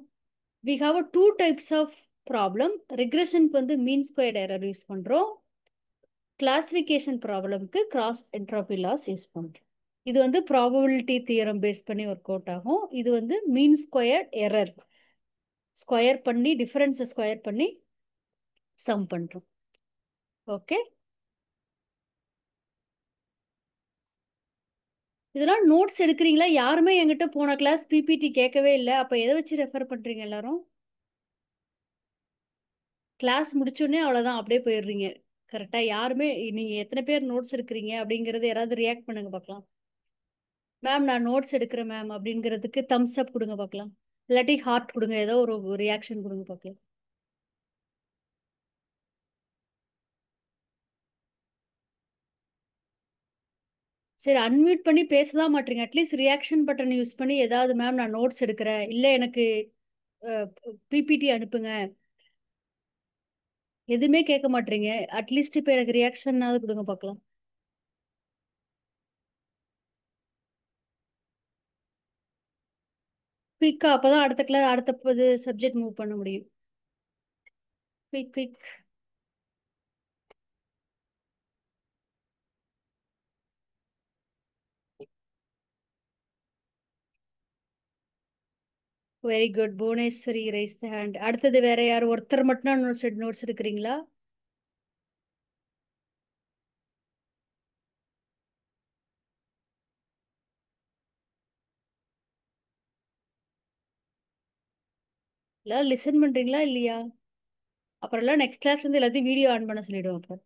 Speaker 1: We have 2 types of problem. ரிக்ரெஷனுக்கு வந்து மீன் ஸ்கொயர்ட் எரர் யூஸ் பண்ணுறோம். கிளாசிஃபிகேஷன் ப்ராப்ளம்க்கு கிராஸ் என்ட்ரோபி லாஸ் யூஸ் பண்ணுறோம். இது வந்து ப்ராபபிலிட்டி தியரம் பேஸ் பண்ணி ஒர்க் அவுட் ஆகும். இது வந்து மீன் ஸ்கொயர் எரர் ஸ்கொயர் பண்ணி டிஃபரன்ஸை ஸ்கொயர் பண்ணி சம் பண்ணுறோம். ஓகே. இதெல்லாம் நோட்ஸ் எடுக்கிறீங்களா? யாருமே என்கிட்ட போன கிளாஸ் பிபிடி கேட்கவே இல்லை. அப்ப எதை வச்சு ரெஃபர் பண்றீங்க எல்லாரும்? கிளாஸ் முடிச்சோடனே அவ்வளவுதான், அப்படியே போயிடுறீங்க. கரெக்டா? யாருமே நீங்க எத்தனை பேர் நோட்ஸ் எடுக்கிறீங்க அப்படிங்கறது யாராவது ரியாக்ட் பண்ணுங்க பார்க்கலாம். மேம் நான் நோட்ஸ் எடுக்கிறேன் மேம் அப்படிங்கிறதுக்கு தம்ஸ் அப் கொடுங்க பார்க்கலாம். இல்லாட்டி ஹார்ட் கொடுங்க, ஏதோ ஒரு ரியாக்ஷன் கொடுங்க பார்க்கலாம். சரி, அன்மியூட் பண்ணி பேசதான் மாட்டீங்க. அட்லீஸ்ட் ரியாக்ஷன் பட்டன் யூஸ் பண்ணி ஏதாவது, மேம் நான் நோட்ஸ் எடுக்கிறேன், இல்லை எனக்கு பிபிடி அனுப்புங்க, எதுவுமே கேட்க மாட்டீங்க. அட்லீஸ்ட் இப்போ எனக்கு ரியாக்ஷனாவது கொடுங்க பார்க்கலாம். குயிக்கா, அப்பதான் அடுத்த கிளாஸ் அடுத்த சப்ஜெக்ட் மூவ் பண்ண முடியும். Quick quick. Very good. Bhuvaneshwari raise the hand. அடுத்தது வேற யார்? ஒருத்தர் மட்டும் நோட்ஸ் எடுக்கிறீங்களா? எல்லாரும் லிசன் பண்றீங்களா இல்லையா? அப்புறம் எல்லாம் நெக்ஸ்ட் கிளாஸ்ல இருந்து எல்லாத்தையும் வீடியோ ஆன் பண்ண சொல்லிடுவோம் அப்புறம்.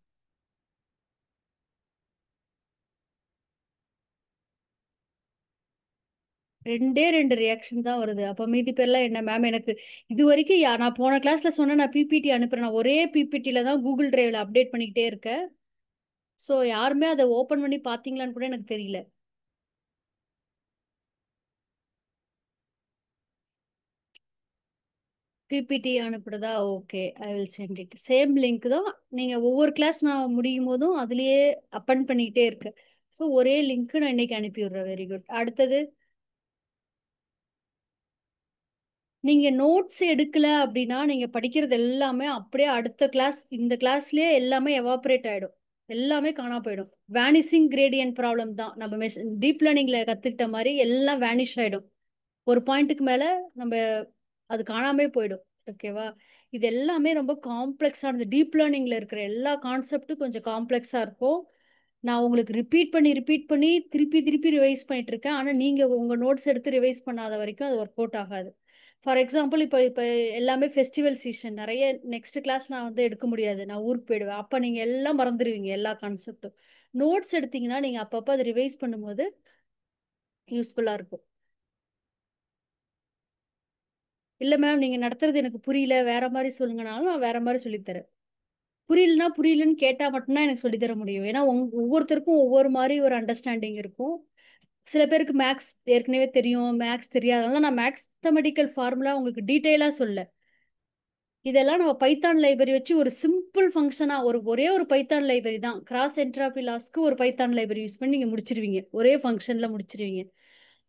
Speaker 1: ரெண்டே ரெண்டு ரியாக்ஷன் தான் வருது. அப்ப மீதி பேர்லாம் என்ன மேம்? எனக்கு இது வரைக்கும் நான் போன கிளாஸ்ல சொன்னேன் நான் பிபிடி அனுப்புறேன். நான் ஒரே பிபிடில தான் கூகுள் டிரைவ்ல அப்டேட் பண்ணிக்கிட்டே இருக்கேன். ஸோ யாருமே அதை ஓபன் பண்ணி பாத்தீங்களான்னு கூட எனக்கு தெரியல. பிபிடி அனுப்புறதா? Okay, I will send it. Same link தான். நீங்க ஒவ்வொரு கிளாஸ் நான் முடியும் போதும் அதுலயே அப்பன் பண்ணிக்கிட்டே இருக்கு. ஸோ ஒரே லிங்க் நான் இன்னைக்கு அனுப்பி விடுறேன். Very good. அடுத்தது, நீங்க நோட்ஸ் எடுக்கல அப்படின்னா நீங்க படிக்கிறது எல்லாமே அப்படியே அடுத்த கிளாஸ், இந்த கிளாஸ்லயே எல்லாமே எவாபரேட் ஆயிடும். எல்லாமே காணாம போயிடும். வேனிசிங் கிரேடியன்ட் ப்ராப்ளம் தான். நம்ம டீப் லேர்னிங்ல கத்துக்கிட்ட மாதிரி எல்லாம் வேனிஷ் ஆயிடும். ஒரு பாயிண்ட்டுக்கு மேல நம்ம அது காணாமே போயிடும். ஓகேவா? இது எல்லாமே ரொம்ப காம்ப்ளெக்ஸானது. டீப் லேர்னிங்ல இருக்கிற எல்லா கான்செப்டும் கொஞ்சம் காம்ப்ளெக்ஸா இருக்கும். நான் உங்களுக்கு ரிப்பீட் பண்ணி திருப்பி திருப்பி ரிவைஸ் பண்ணிட்டு இருக்கேன். ஆனா நீங்க உங்க நோட்ஸ் எடுத்து ரிவைஸ் பண்ணாத வரைக்கும் அது ஒர்க் அவுட் ஆகாது. ஃபார் எக்ஸாம்பிள், இப்போ இப்போ எல்லாமே ஃபெஸ்டிவல் சீசன், நிறைய நெக்ஸ்ட் கிளாஸ் நான் வந்து எடுக்க முடியாது, நான் ஊருக்கு போயிடுவேன். அப்போ நீங்க எல்லாம் மறந்துடுவீங்க எல்லா கான்செப்டும். நோட்ஸ் எடுத்தீங்கன்னா நீங்க அப்பப்போ அதை ரிவைஸ் பண்ணும்போது யூஸ்ஃபுல்லா இருக்கும். இல்ல மேம் நீங்க நடத்துறது எனக்கு புரியல, வேற மாதிரி சொல்லுங்கனாலும் நான் வேற மாதிரி சொல்லித்தரேன். புரியலன்னா புரியலன்னு கேட்டா மட்டும்தான் எனக்கு சொல்லித்தர முடியும். ஏன்னா ஒவ்வொருத்தருக்கும் ஒவ்வொரு மாதிரி ஒரு அண்டர்ஸ்டாண்டிங் இருக்கும். சில பேருக்கு மேக்ஸ் ஏற்கனவே தெரியும், மேக்ஸ் தெரியாதனால நான் மேக்ஸ்தமெட்டிக்கல் ஃபார்முலா உங்களுக்கு டீட்டெயிலா சொல்ல. இதெல்லாம் நம்ம பைத்தான் லைப்ரரி வச்சு ஒரு சிம்பிள் ஃபங்க்ஷனா, ஒரே ஒரு பைத்தான் லைப்ரரி தான், கிராஸ் என்ட்ராபி லாஸ்க்கு ஒரு பைத்தான் லைப்ரரி யூஸ் பண்ணி நீங்க முடிச்சிருவீங்க, ஒரே ஃபங்க்ஷன்ல முடிச்சிருவீங்க.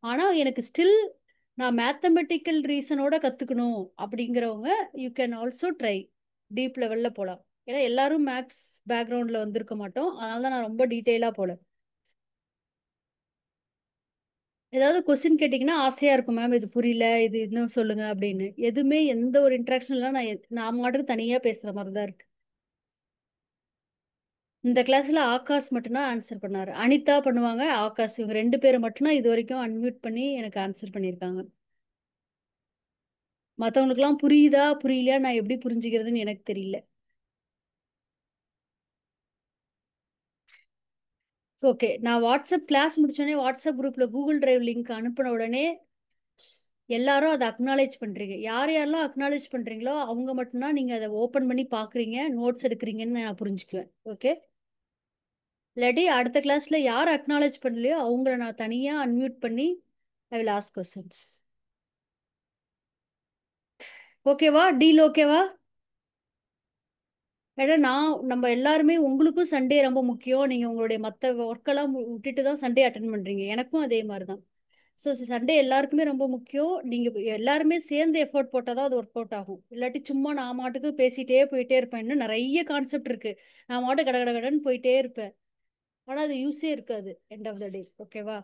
Speaker 1: ஆனா எனக்கு ஸ்டில் நான் மேத்தமெட்டிக்கல் ரீசனோட கத்துக்கணும் அப்படிங்கிறவங்க you can also try. Deep லெவல்ல போலாம். ஏன்னா எல்லாரும் மேக்ஸ் பேக்ரவுண்ட்ல வந்திருக்க மாட்டோம், அதனால தான் நான் ரொம்ப டீட்டெயிலா போல. ஏதாவது கொஸ்டின் கேட்டிங்கன்னா ஆசையா இருக்கும், மேம் இது புரியல, இது இன்னும் சொல்லுங்க அப்படின்னு. எதுவுமே எந்த ஒரு இன்ட்ராக்ஷன் இல்லை. நான் மாட்டுக்கு தனியா பேசுற மாதிரி தான் இருக்கு. இந்த கிளாஸ்ல ஆகாஷ் மட்டும்தான் ஆன்சர் பண்ணாரு. அனிதா பண்ணுவாங்க, ஆகாஷ், இவங்க ரெண்டு பேரும் மட்டும்தான் இது வரைக்கும் அன்மியூட் பண்ணி எனக்கு ஆன்சர் பண்ணியிருக்காங்க. மற்றவங்களுக்குலாம் புரியுதா புரியலையா, நான் எப்படி புரிஞ்சுக்கிறதுன்னு எனக்கு தெரியல. ஓகே, நான் வாட்ஸ்அப் கிளாஸ் முடிச்சோடனே வாட்ஸ்அப் குரூப்ல கூகுள் டிரைவ் லிங்க் அனுப்பின உடனே எல்லாரும் அதை அக்னாலேஜ் பண்றீங்க. யார் யாரெல்லாம் அக்னாலேஜ் பண்றீங்களோ அவங்க மட்டும்தான் நீங்க அதை ஓபன் பண்ணி பாக்குறீங்க, நோட்ஸ் எடுக்கிறீங்கன்னு நான் புரிஞ்சுக்குவேன். ஓகே? இல்லாட்டி அடுத்த கிளாஸ்ல யார் அக்னாலேஜ் பண்ணலையோ அவங்கள நான் தனியா அன்மியூட் பண்ணி ஐ வில் ஆஸ்க் கொஸ்டின்ஸ். ஓகேவா? டீல் ஓகேவா? ஏன்னா நம்ம எல்லாருமே, உங்களுக்கும் சண்டே ரொம்ப முக்கியம். நீங்க உங்களுடைய மற்ற ஒர்க்கெல்லாம் விட்டுட்டு தான் சண்டே அட்டன் பண்றீங்க. எனக்கும் அதே மாதிரி தான். ஸோ சண்டே எல்லாருக்குமே ரொம்ப முக்கியம். நீங்க எல்லாருமே சேர்ந்து எஃபோர்ட் போட்டால் தான் அது ஒர்க் அவுட் ஆகும். இல்லாட்டி சும்மா நான் மாட்டுக்கு பேசிட்டே போயிட்டே இருப்பேன். இன்னும் நிறைய கான்செப்ட் இருக்கு, நான் மாட்டு கட கட கடன்னு போயிட்டே இருப்பேன். ஆனால் அது யூஸே இருக்காது எண்ட் ஆஃப் த டே. ஓகேவா?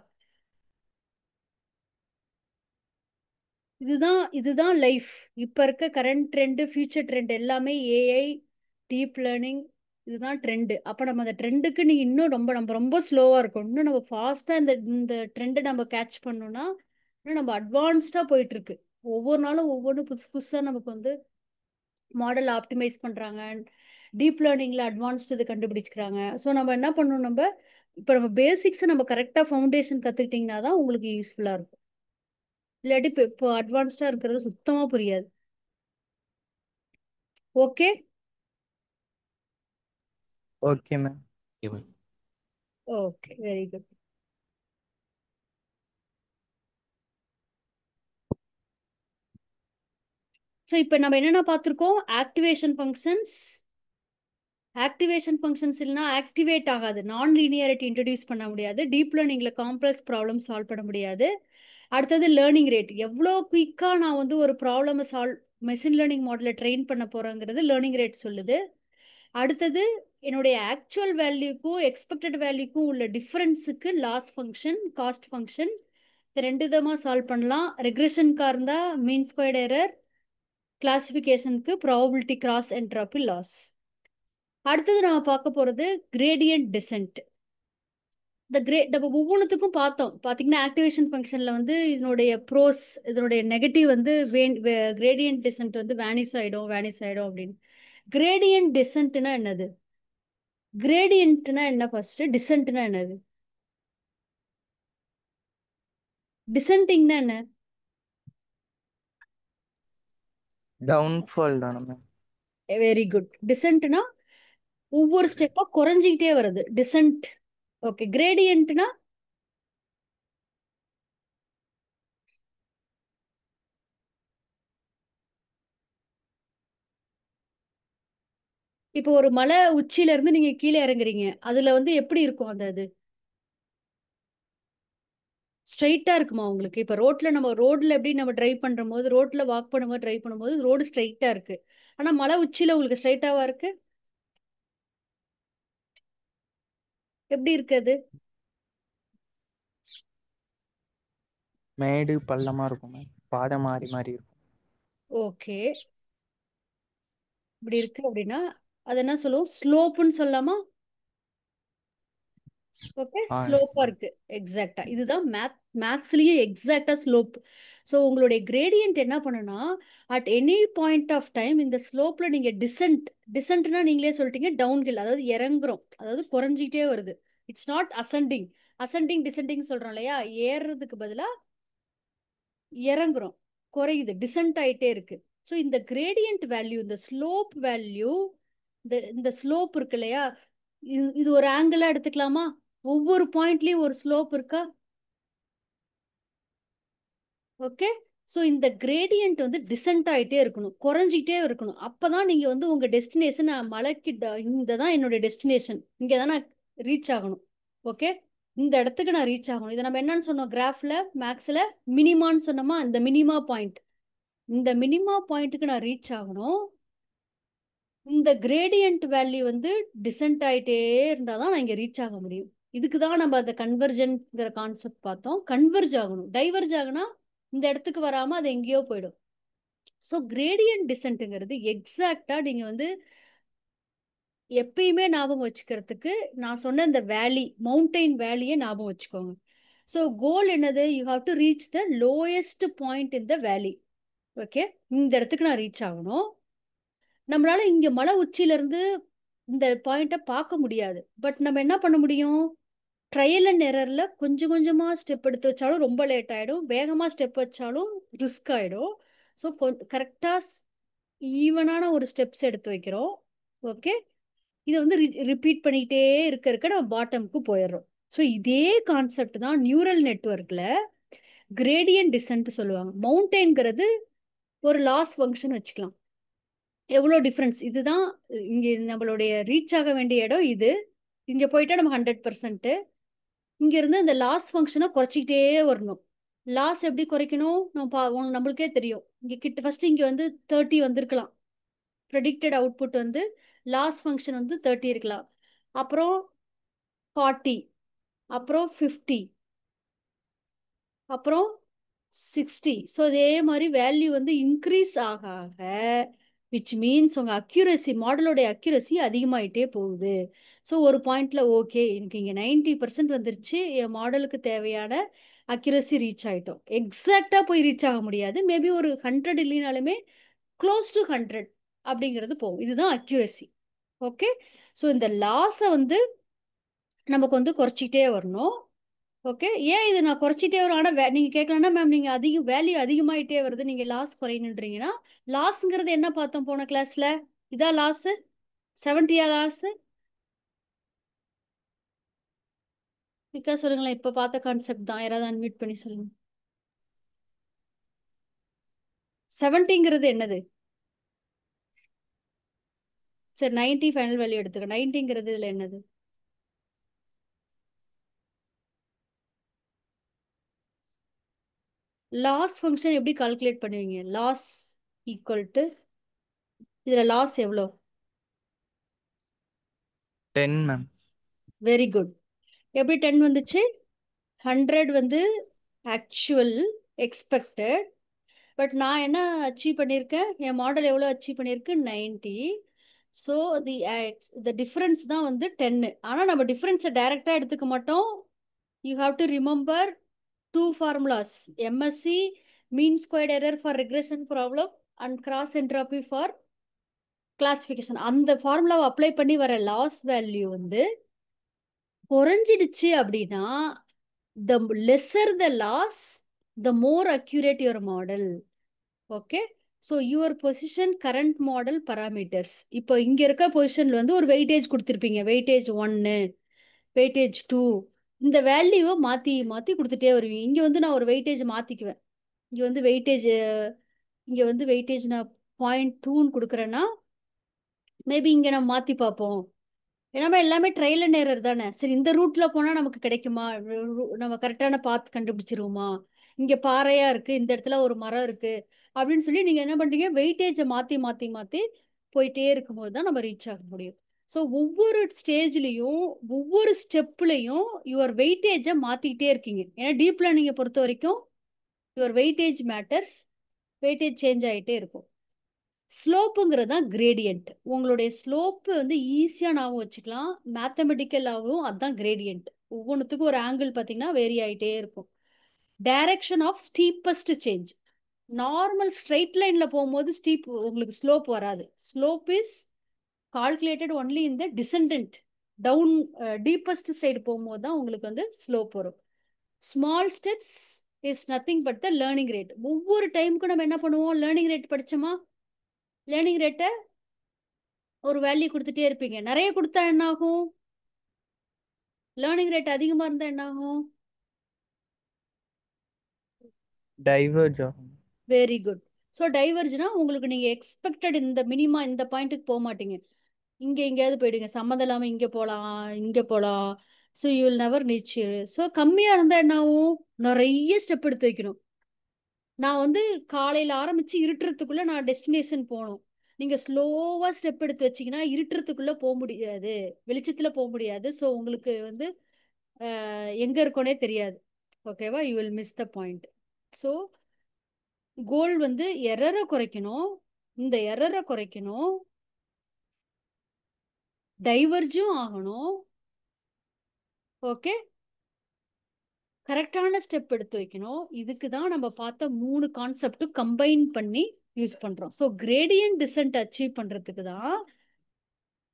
Speaker 1: இதுதான் லைஃப். இப்ப இருக்க கரண்ட் ட்ரெண்ட், ஃபியூச்சர் ட்ரெண்ட் எல்லாமே ஏஐ, டீப் லேர்னிங், இதுதான் ட்ரெண்டு. அப்போ நம்ம அந்த ட்ரெண்டுக்கு நீங்கள் இன்னும் நம்ம ரொம்ப ஸ்லோவாக இருக்கும். இன்னும் நம்ம ஃபாஸ்ட்டாக இந்த ட்ரெண்டை நம்ம கேட்ச் பண்ணோம்னா இன்னும் நம்ம அட்வான்ஸ்டாக போயிட்டுருக்கு. ஒவ்வொரு நாளும் ஒவ்வொன்றும் புதுசு புதுசாக நமக்கு வந்து மாடல் ஆப்டிமைஸ் பண்ணுறாங்க. டீப் லேர்னிங்கில் அட்வான்ஸ்டு இது கண்டுபிடிச்சிக்கிறாங்க. ஸோ நம்ம என்ன பண்ணணும், இப்போ நம்ம பேசிக்ஸை நம்ம கரெக்டாக ஃபவுண்டேஷன் கற்றுக்கிட்டிங்கன்னா தான் உங்களுக்கு யூஸ்ஃபுல்லாக இருக்கும். இல்லாட்டி இப்போ அட்வான்ஸ்டாக இருக்கிறது சுத்தமாக புரியாது. Okay
Speaker 2: okay ma'am.
Speaker 1: Okay, very good. So இப்போ நம்ம என்னென்ன பார்த்துருக்கோம்? Activation functions. ஆக்டிவேஷன் ஃபங்க்ஷன்ஸ் இல்லைனா ஆக்டிவேட் ஆகாது. நான் லீனியாரிட்டி இன்ட்ரடியூஸ் பண்ண முடியாது. டீப் லேர்னிங்கில் காம்ப்ளெக்ஸ் ப்ராப்ளம் சால்வ் பண்ண முடியாது. அடுத்தது லேர்னிங் ரேட். எவ்வளோ குயிக்காக நான் வந்து ஒரு ப்ராப்ளமை மெஷின் லேர்னிங் மாடலை ட்ரெயின் பண்ண போகிறேங்கிறது லேர்னிங் ரேட் சொல்லுது. அடுத்தது என்னுடைய ஆக்சுவல் வேல்யூக்கும் எக்ஸ்பெக்டட் வேல்யூக்கும் உள்ள டிஃப்ரென்ஸுக்கு லாஸ் ஃபங்க்ஷன், காஸ்ட் ஃபங்க்ஷன், இந்த 2 விதமாக சால்வ் பண்ணலாம். ரெக்ரெஷனுக்காக இருந்தால் மீன் ஸ்கொயர்ட் எரர், கிளாசிஃபிகேஷனுக்கு ப்ராபபிலிட்டி கிராஸ் என்ட்ராபி லாஸ். அடுத்தது நம்ம பார்க்க போகிறது கிரேடியன்ட் டிசென்ட். நம்ம ஒவ்வொன்றுத்துக்கும் பார்த்தோம். பார்த்தீங்கன்னா ஆக்டிவேஷன் ஃபங்க்ஷனில் வந்து இதனுடைய நெகட்டிவ் வந்து கிரேடியன்ட் டிசென்ட் வந்து வேனிஸ் ஆகிடும் அப்படின்னு. கிரேடியன்ட் டிசென்ட்னா என்னது? கிரேடியன்ட்னா என்ன ஃபர்ஸ்ட்? டிசென்ட்னா என்னது? டிசென்டிங்னா என்ன?
Speaker 2: டவுன்ஃபால் தானே மேம்?
Speaker 1: Very good. டிசென்ட்னா ஒவ்வொரு ஸ்டெப்பா குறைஞ்சிக்கிட்டே வருது, டிசென்ட். ஓகே. கிரேடியன்ட்னா இப்போ ஒரு மலை உச்சியில இருந்து நீங்க கீழே இறங்குறீங்க, அதுல வந்து எப்படி இருக்கும் அந்த இது? ஸ்ட்ரைட்டா இருக்குமா உங்களுக்கு? இப்போ ரோட்ல எப்படி நம்ம டிரைவ் பண்ற போது, ரோட்ல வாக் பண்ணும்போது டிரைவ் பண்ணும்போது ரோடு ஸ்ட்ரைட்டா இருக்கு. ஆனா மலை உச்சியில உங்களுக்கு ஸ்ட்ரைட்டாவா இருக்கு? எப்படி இருக்கு அது?
Speaker 2: மேடு பள்ளமா இருக்கும் மேம். பாதை மாறி மாறி இருக்கும்.
Speaker 1: ஓகே. இப்படி இருக்கு அப்படின்னா அது என்ன சொல்லுவோம்? ஸ்லோப்புன்னு சொல்லலாமா? ஓகே,
Speaker 2: ஆ
Speaker 1: ஸ்லோப்பா இருக்கு. எக்ஸாக்டா இதுதான் மேக்ஸ்லயும் எக்ஸாக்டா ஸ்லோப். ஸோ உங்களுடைய கிரேடியன்ட் என்ன பண்ணுனா, at any point of time இந்த ஸ்லோப்ல நீங்க டிசென்ட்னா நீங்களே சொல்லிட்டீங்க, டவுன் ஹில், அதாவது இறங்குறோம், அதாவது குறைஞ்சிக்கிட்டே வருது. It's not ascending. அசெண்டிங் சொல்றோம் இல்லையா? ஏறுறதுக்கு பதிலா இறங்குறோம், குறையுது, டிசென்ட் ஆயிட்டே இருக்கு. ஸோ இந்த கிரேடியன்ட் வேல்யூ, இந்த ஸ்லோப் வேல்யூ, இந்த ஸ்லோப் இருக்கு இல்லையா, இது ஒரு ஆங்கிளா எடுத்துக்கலாமா? ஒவ்வொரு பாயிண்ட்லயும் ஒரு ஸ்லோப் இருக்கா? ஓகே. ஸோ இந்த கிரேடியன்ட் வந்து டிசென்ட் ஆயிட்டே இருக்கணும், குறைஞ்சிக்கிட்டே இருக்கணும். அப்பதான் நீங்க வந்து உங்க டெஸ்டினேஷன், மலைக்கு இந்த தான் என்னுடைய டெஸ்டினேஷன், இங்கே தான் நான் ரீச் ஆகணும். ஓகே, இந்த இடத்துக்கு நான் ரீச் ஆகணும். இதை நம்ம என்னன்னு சொன்னோம் கிராஃப்ல, மேக்ஸ்ல? மினிமான்னு சொன்னோமா? இந்த மினிமா பாயிண்ட், இந்த மினிமா பாயிண்ட்டுக்கு நான் ரீச் ஆகணும். இந்த கிரேடியன்ட் வேல்யூ வந்து டிசென்ட் ஆயிட்டே இருந்தால் தான் நான் இங்கே ரீச் ஆக முடியும். இதுக்கு தான் நம்ம அந்த கன்வர்ஜென்ட்ங்கிற கான்செப்ட் பார்த்தோம். கன்வர்ஜ் ஆகணும். டைவர்ஜ் ஆகுனா இந்த இடத்துக்கு வராமல் அது எங்கேயோ போயிடும். ஸோ கிரேடியன்ட் டிசென்ட்டுங்கிறது எக்ஸாக்டாக நீங்கள் வந்து எப்பயுமே ஞாபகம் வச்சுக்கிறதுக்கு நான் சொன்ன இந்த மவுண்டெயின் வேலியை ஞாபகம் வச்சுக்கோங்க. ஸோ கோல் என்னது? You have to reach the lowest point in the valley. Okay, இந்த இடத்துக்கு நான் ரீச் ஆகணும். நம்மளால இங்க மலை உச்சியில இருந்து இந்த பாயிண்ட்டை பார்க்க முடியாது. பட் நம்ம என்ன பண்ண முடியும்? ட்ரையல் அண்ட் எரர்ல கொஞ்சம் கொஞ்சமா ஸ்டெப் எடுத்து வச்சாலும் ரொம்ப லேட் ஆயிடும், வேகமா ஸ்டெப் வச்சாலும் ரிஸ்க் ஆயிடும். ஸோ கரெக்டா ஈவனான ஒரு ஸ்டெப்ஸ் எடுத்து வைக்கிறோம். ஓகே, இதை வந்து ரிப்பீட் பண்ணிக்கிட்டே இருக்க நம்ம பாட்டமுக்கு போயிடுறோம். ஸோ இதே கான்செப்ட் தான் நியூரல் நெட்வொர்க்ல கிரேடியன்ட் டிசென்ட் சொல்லுவாங்க. மவுண்டெயின்ங்கிறது ஒரு லாஸ் ஃபங்க்ஷன் வச்சுக்கலாம். எவ்வளோ டிஃப்ரென்ஸ் இதுதான். இங்கே நம்மளுடைய ரீச் ஆக வேண்டிய இடம் இது. இங்கே போயிட்டா நம்ம 100%. இங்கேருந்து இந்த லாஸ் ஃபங்க்ஷனை குறைச்சிக்கிட்டே வரணும். லாஸ் எப்படி குறைக்கணும்? நம்மளுக்கே தெரியும். இங்கே ஃபர்ஸ்ட் இங்கே வந்து 30 வந்திருக்கலாம். ப்ரெடிக்டட் அவுட்புட் வந்து லாஸ் ஃபங்க்ஷன் வந்து 30 இருக்கலாம். அப்புறம் 40, அப்புறம் 50, அப்புறம் 60. ஸோ இதே மாதிரி வேல்யூ வந்து இன்க்ரீஸ் ஆக ஆக விச் மீன்ஸ் உங்கள் அக்யூரசி மாடலோடைய அக்யூரசி அதிகமாயிட்டே போகுது. ஸோ ஒரு பாயிண்ட்ல ஓகே எனக்கு இங்கே 90% வந்துருச்சு, என் மாடலுக்கு தேவையான அக்யூரசி ரீச் ஆகிட்டோம். எக்ஸாக்டாக போய் ரீச் ஆக முடியாது, மேபி ஒரு 100 இல்லைனாலுமே க்ளோஸ் டு 100 அப்படிங்கிறது போகும். இதுதான் அக்யூரசி. ஓகே, ஸோ இந்த லாஸை வந்து நமக்கு வந்து குறைச்சிக்கிட்டே வரணும். ஓகே, ஏன் இது நான் குறைச்சிட்டே வரும்? ஆனால் நீங்கள் கேட்கலாம்னா மேம் நீங்கள் வேல்யூ அதிகமாயிட்டே வருது, நீங்கள் லாஸ் குறையணுன்றீங்கன்னா, லாஸ்ங்கிறது என்ன பார்த்தோம் போன கிளாஸில்? இதான் லாஸு 70 லாஸு பிக்கா சொல்லுங்களேன். இப்போ பார்த்த கான்செப்ட் தான், யாராவது அன்மியூட் பண்ணி சொல்லுங்க. 70ங்கிறது என்னது? சரி 90 ஃபைனல் வேல்யூ எடுத்துக்க. 90ங்கிறது இதில் என்னது? லாஸ் ஃபங்க்ஷன் எப்படி கால்குலேட் பண்ணுவீங்க? லாஸ் ஈக்குவல் டு இதில் லாஸ் எவ்வளோ?
Speaker 2: 10 மேம்.
Speaker 1: Very good. எப்படி 10 வந்துச்சு? 100 வந்து ஆக்சுவல் எக்ஸ்பெக்டட், பட் நான் என்ன அச்சீவ் பண்ணியிருக்கேன்? என் மாடல் எவ்வளோ அச்சீவ் பண்ணியிருக்கு? 90. ஸோ தி டிஃப்ரென்ஸ் தான் வந்து 10. ஆனால் நம்ம டிஃப்ரென்ஸை டைரெக்டாக எடுத்துக்க மாட்டோம். You have to remember 2 formulas: MSc mean squared error for regression problem and cross entropy for classification. அந்த ஃபார்முலாவை அப்ளை பண்ணி வர லாஸ் வேல்யூ வந்து குறைஞ்சிடுச்சு அப்படின்னா, the lesser the loss, the more accurate your model. Okay, so your position current model parameters. இப்போ இங்கே இருக்க பொசிஷனில் வந்து ஒரு வெயிட்டேஜ் கொடுத்துருப்பீங்க, வெயிட்டேஜ் 1, வெயிட்டேஜ் 2. இந்த வேல்யூவை மாற்றி மாற்றி கொடுத்துட்டே வருவீங்க. இங்கே வந்து நான் ஒரு வெயிட்டேஜ் மாற்றிக்குவேன். இங்கே வந்து வெயிட்டேஜ் நான் 0.2ன்னு கொடுக்குறேன்னா, மேபி இங்கே நம்ம மாற்றி பார்ப்போம். ஏன்னா எல்லாமே ட்ரையல் அண்ட் எரர் தானே. சரி இந்த ரூட்ல போனா நமக்கு கிடைக்குமா, நம்ம கரெக்டான பாத் கண்டுபிடிச்சிருவோமா, இங்க பாறையா இருக்கு, இந்த இடத்துல ஒரு மரம் இருக்கு அப்படின்னு சொல்லி நீங்க என்ன பண்றீங்க? வெயிட்டேஜை மாத்தி மாத்தி மாத்தி போயிட்டே இருக்கும்போது தான் நம்ம ரீச் ஆக முடியும். ஸோ ஒவ்வொரு ஸ்டேஜ்லையும் ஒவ்வொரு ஸ்டெப்லையும் யுவர் வெயிட்டேஜை மாத்திக்கிட்டே இருக்கீங்க. ஏன்னா டீப் லேர்னிங்கை பொறுத்த வரைக்கும் your weightage matters, weightage change ஆகிட்டே இருக்கும். ஸ்லோப்புங்கிறது தான் கிரேடியன்ட். உங்களுடைய ஸ்லோப்பு வந்து ஈஸியாக ஞாபகம் வச்சுக்கலாம். மேத்தமெட்டிக்கலாகவும் அதுதான் கிரேடியன்ட். ஒவ்வொன்றுத்துக்கும் ஒரு ஆங்கிள் பார்த்தீங்கன்னா வேரி ஆகிட்டே இருக்கும். Direction of steepest change. Normal straight லைனில் போகும்போது உங்களுக்கு ஸ்லோப் வராது. Slope is calculated only in the descendant. Down deepest side போகும்போது தான் உங்களுக்கு வந்து ஸ்லோப் வரும். Small steps is nothing but the learning rate. ஒவ்வொரு டைமுக்கும் நம்ம என்ன பண்ணுவோம்? Learning rate படித்தோமா? லேர்னிங் ரேட்டை ஒரு வேல்யூ கொடுத்துட்டே இருப்பீங்க. நிறைய கொடுத்தா என்ன ஆகும்? லேர்னிங் ரேட் அதிகமாக இருந்தால் என்ன ஆகும்?
Speaker 2: டைவர்ஜ் ஆகும்.
Speaker 1: Very good. ஸோ டைவர்ஜ்னா உங்களுக்கு நீங்கள் எக்ஸ்பெக்டட் இந்த மினிமா இந்த பாயிண்ட்டுக்கு போக மாட்டீங்க. இங்கே எங்கேயாவது போயிடுங்க, சம்மந்தம் இல்லாமல் இங்கே போகலாம் இங்கே போகலாம். So you will never reach. So கம்மியாக இருந்தால் என்ன ஆகும்? நிறைய ஸ்டெப் எடுத்து வைக்கணும். நான் வந்து காலையில் ஆரம்பித்து இருட்டுறதுக்குள்ளே நான் டெஸ்டினேஷன் போகணும். நீங்கள் ஸ்லோவாக ஸ்டெப் எடுத்து வச்சிங்கன்னா இருட்டுறதுக்குள்ளே போக முடியாது, வெளிச்சத்தில் போக முடியாது. ஸோ உங்களுக்கு வந்து எங்கே இருக்கோனே தெரியாது. ஓகேவா? You will miss the point. So goal வந்து எரரை குறைக்கணும், இந்த எரரை குறைக்கணும், டைவர்ஜும் ஆகணும். ஓகே, கரெக்டான ஸ்டெப் எடுத்து வைக்கணும். இதுக்கு தான் நம்ம பார்த்த 3 கான்செப்டும் கம்பைன் பண்ணி யூஸ் பண்ணுறோம். ஸோ கிரேடியன்ட் டிசென்ட் அச்சீவ் பண்ணுறதுக்கு தான்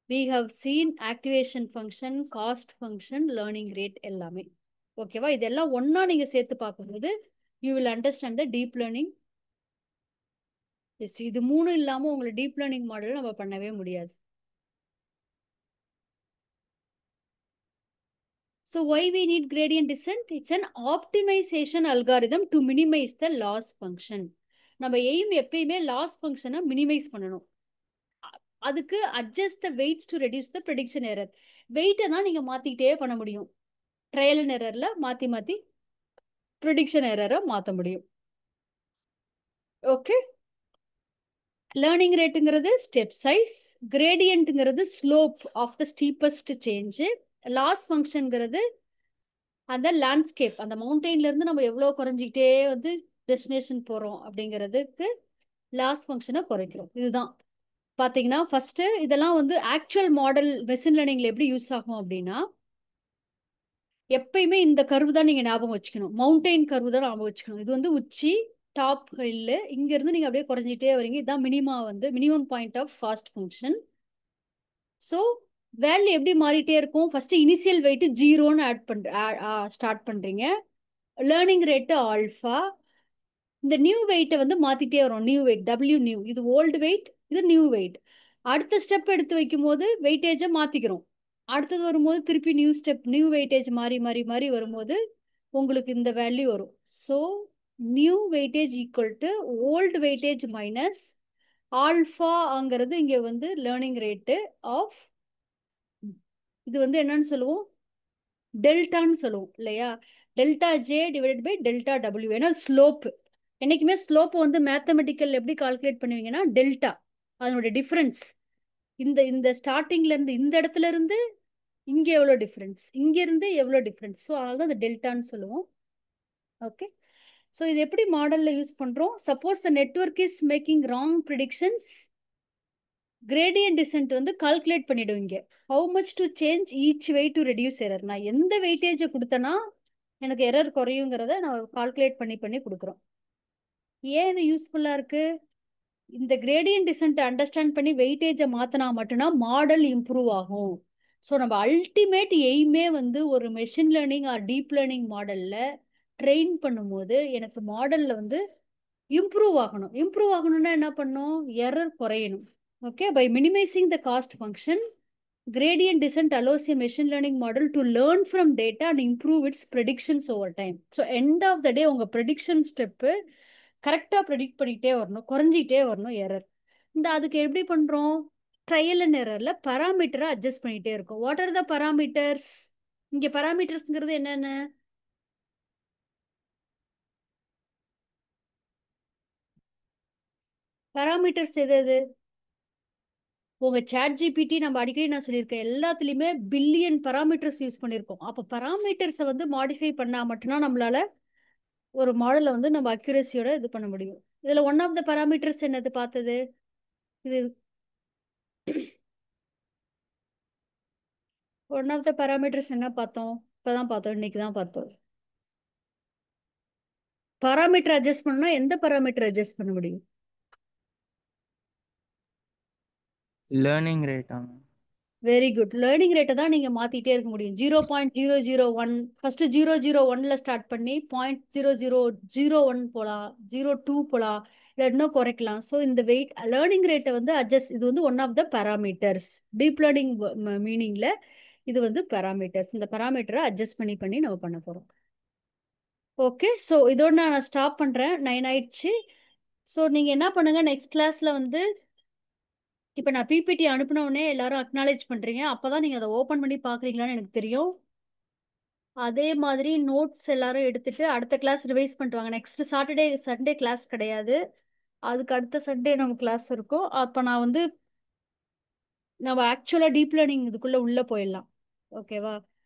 Speaker 1: we have seen activation function, cost function, learning rate எல்லாமே. ஓகேவா? இதெல்லாம் ஒன்றா நீங்கள் சேர்த்து பார்க்கும்போது you will understand the deep learning. இது 3 இல்லாமல் உங்களை டீப் லேர்னிங் மாடல் நம்ம பண்ணவே முடியாது. So why we need gradient descent? It's an optimization algorithm to minimize the loss function. நம்ம எய்ம் எப்பயுமே லாஸ் ஃபங்க்ஷனை மினிமைஸ் பண்ணணும். அதுக்கு adjust the weights to reduce the prediction error. வெயிட்டை தான் நீங்கள் மாற்றிக்கிட்டே பண்ண முடியும். ட்ரையல் அண்ட் எரரில் மாற்றி மாற்றி ப்ரெடிக்ஷன் எரரை மாற்ற முடியும். ஓகே, லேர்னிங் ரேட்டுங்கிறது ஸ்டெப் சைஸ், கிரேடியன்ட்டுங்கிறது slope of the steepest change, loss ஃபங்க்ஷனுங்கிறது அந்த லேண்ட்ஸ்கேப், அந்த மவுண்டெயின்லேருந்து நம்ம எவ்வளோ குறைஞ்சிக்கிட்டே வந்து டெஸ்டினேஷன் போகிறோம் அப்படிங்கிறதுக்கு லாஸ் ஃபங்க்ஷனை குறைக்கிறோம். இதுதான் பார்த்தீங்கன்னா ஃபர்ஸ்ட் இதெல்லாம் வந்து ஆக்சுவல் மாடல் மெஷின் லேர்னிங்ல எப்படி யூஸ் ஆகும் அப்படின்னா, எப்பயுமே இந்த கர்வ் தான் நீங்க ஞாபகம் வச்சுக்கணும். மவுண்டைன் கர்வ் தான் ஞாபகம் வச்சுக்கணும். இது வந்து உச்சி, டாப் ஹில்லு. இங்க இருந்து நீங்க அப்படியே குறைஞ்சிட்டே வரீங்க. இதுதான் மினிமா வந்து minimum point of cost function. So value எப்படி மாறிட்டே இருக்கும்? ஃபர்ஸ்ட் இனிஷியல் வெயிட் 0ன்னு ஸ்டார்ட் பண்றீங்க. Learning rate alpha. இந்த நியூ வெயிட்டை வந்து மாத்திட்டே வரும். New weight W new. இது ஓல்டு வெயிட், இது நியூ வெயிட். அடுத்த ஸ்டெப் எடுத்து வைக்கும் போது வெயிட்டேஜை மாத்திக்கிறோம். அடுத்தது வரும்போது திருப்பி நியூ ஸ்டெப் நியூ வெயிட்டேஜ் மாறி மாறி மாறி வரும்போது உங்களுக்கு இந்த வேல்யூ வரும். So new weightage equal to old weightage minus ஆல்ஃபாங்கிறது இங்க வந்து லேர்னிங் ரேட்டு ஆஃப், இது வந்து என்னன்னு சொல்லுவோம், டெல்டான்னு சொல்லுவோம் இல்லையா? Delta J divided by delta W. ஏன்னா ஸ்லோப் என்னைக்குமே ஸ்லோப் வந்து மேத்தமெட்டிக்கல் எப்படி கால்குலேட் பண்ணுவீங்கன்னா டெல்டா, அதனுடைய டிஃபரன்ஸ். இந்த இந்த ஸ்டார்டிங்ல இருந்து இந்த இடத்துல இருந்து இங்க எவ்வளோ டிஃபரன்ஸ், இங்க இருந்து எவ்வளோ டிஃபரன்ஸ். ஸோ அதனால தான் டெல்டான்னு சொல்லுவோம். ஓகே, ஸோ இது எப்படி மாடல்ல யூஸ் பண்றோம்? Suppose the network is making wrong predictions, gradient descent வந்து கால்குலேட் பண்ணிடுவீங்க. How much to change each weight to reduce error. நான் எந்த வெயிட்டேஜை கொடுத்தேன்னா எனக்கு எரர் குறையுங்கிறத நான் கால்குலேட் பண்ணி பண்ணி கொடுக்குறோம். ஏன் இது யூஸ்ஃபுல்லா இருக்கு? இந்த கிரேடியன்ட் டிசென்ட் அண்டர்ஸ்டாண்ட் பண்ணி வெயிட்டேஜை மாத்தினா மட்டும்தான் மாடல் இம்ப்ரூவ் ஆகும். ஸோ நம்ம அல்டிமேட் எய்மே வந்து ஒரு machine learning R deep learning மாடல்ல ட்ரெயின் பண்ணும்போது எனக்கு மாடல்ல வந்து இம்ப்ரூவ் ஆகணும். இம்ப்ரூவ் ஆகணும்னா என்ன பண்ணும்? எரர் குறையணும். Okay, by minimising the cost function, gradient descent allows a machine learning model to learn from data and improve its predictions over time. So end of the day உங்க prediction step கரெக்டாக predict பண்ணிக்கிட்டே வரணும், குறைஞ்சிக்கிட்டே வரணும் error. இந்த அதுக்கு எப்படி பண்ணுறோம்? ட்ரையல் அண்ட் எரரில் பராமீட்டரை அட்ஜஸ்ட் பண்ணிகிட்டே இருக்கும். What are the parameters? இங்கே பராமீட்டர்ஸ்ங்கிறது என்னென்ன? பராமீட்டர்ஸ் எது எது? உங்கள் சாட் ஜிபிடி நம்ம அடிக்கடி நான் சொல்லியிருக்கேன், எல்லாத்துலேயுமே பில்லியன் பராமீட்டர்ஸ் யூஸ் பண்ணியிருக்கோம். அப்போ பராமீட்டர்ஸை வந்து மாடிஃபை பண்ணால் மட்டும்தான் நம்மளால ஒரு மாடலை வந்து நம்ம அக்யூரஸியோட இது பண்ண முடியும். இதில் ஒன் ஆஃப் த பராமீட்டர்ஸ் என்னது பார்த்தது? இது ஒன் ஆஃப் த பராமீட்டர்ஸ் என்ன பார்த்தோம்? இப்போதான் பார்த்தோம், இன்னைக்கு தான் பார்த்தோம். பராமீட்டர் அட்ஜஸ்ட் பண்ணா எந்த பராமீட்டர் அட்ஜஸ்ட் பண்ண முடியும்?
Speaker 2: லேர்னிங் ரேட்டா?
Speaker 1: Very good. லேர்னிங் ரேட்டை தான் நீங்கள் மாற்றிட்டே இருக்க முடியும். 0.001 ஃபர்ஸ்ட் 001ல ஸ்டார்ட் பண்ணி 0.0001 போகலாம், 02 போகலாம், இல்லை இன்னும் குறைக்கலாம். ஸோ இந்த வெயிட் லேர்னிங் ரேட்டை வந்து அட்ஜஸ்ட், இது வந்து one of the parameters. Deep learning மீனிங்ல இது வந்து பராமீட்டர்ஸ். இந்த பராமீட்டரை அட்ஜஸ்ட் பண்ணி பண்ணி நம்ம பண்ண போகிறோம். ஓகே, ஸோ இதோட நான் ஸ்டாப் பண்ணுறேன். 9 ஆயிடுச்சு. ஸோ நீங்கள் என்ன பண்ணுங்க, நெக்ஸ்ட் கிளாஸில் வந்து இப்போ நான் பிபிடி அனுப்பினோடனே எல்லாரும் அக்னாலேஜ் பண்ணுறீங்க. அப்போ தான் நீங்கள் அதை ஓப்பன் பண்ணி பார்க்குறீங்களான்னு எனக்கு தெரியும். அதே மாதிரி நோட்ஸ் எல்லாரும் எடுத்துட்டு அடுத்த கிளாஸ் ரிவைஸ் பண்ணிட்டு வாங்க. நெக்ஸ்ட் சாட்டர்டே சண்டே கிளாஸ் கிடையாது, அதுக்கு அடுத்த சண்டே நம்ம கிளாஸ் இருக்கும். அப்போ நான் வந்து நம்ம ஆக்சுவலாக டீப் லேர்னிங் இதுக்குள்ளே உள்ளே போயிடலாம். ஓகேவா?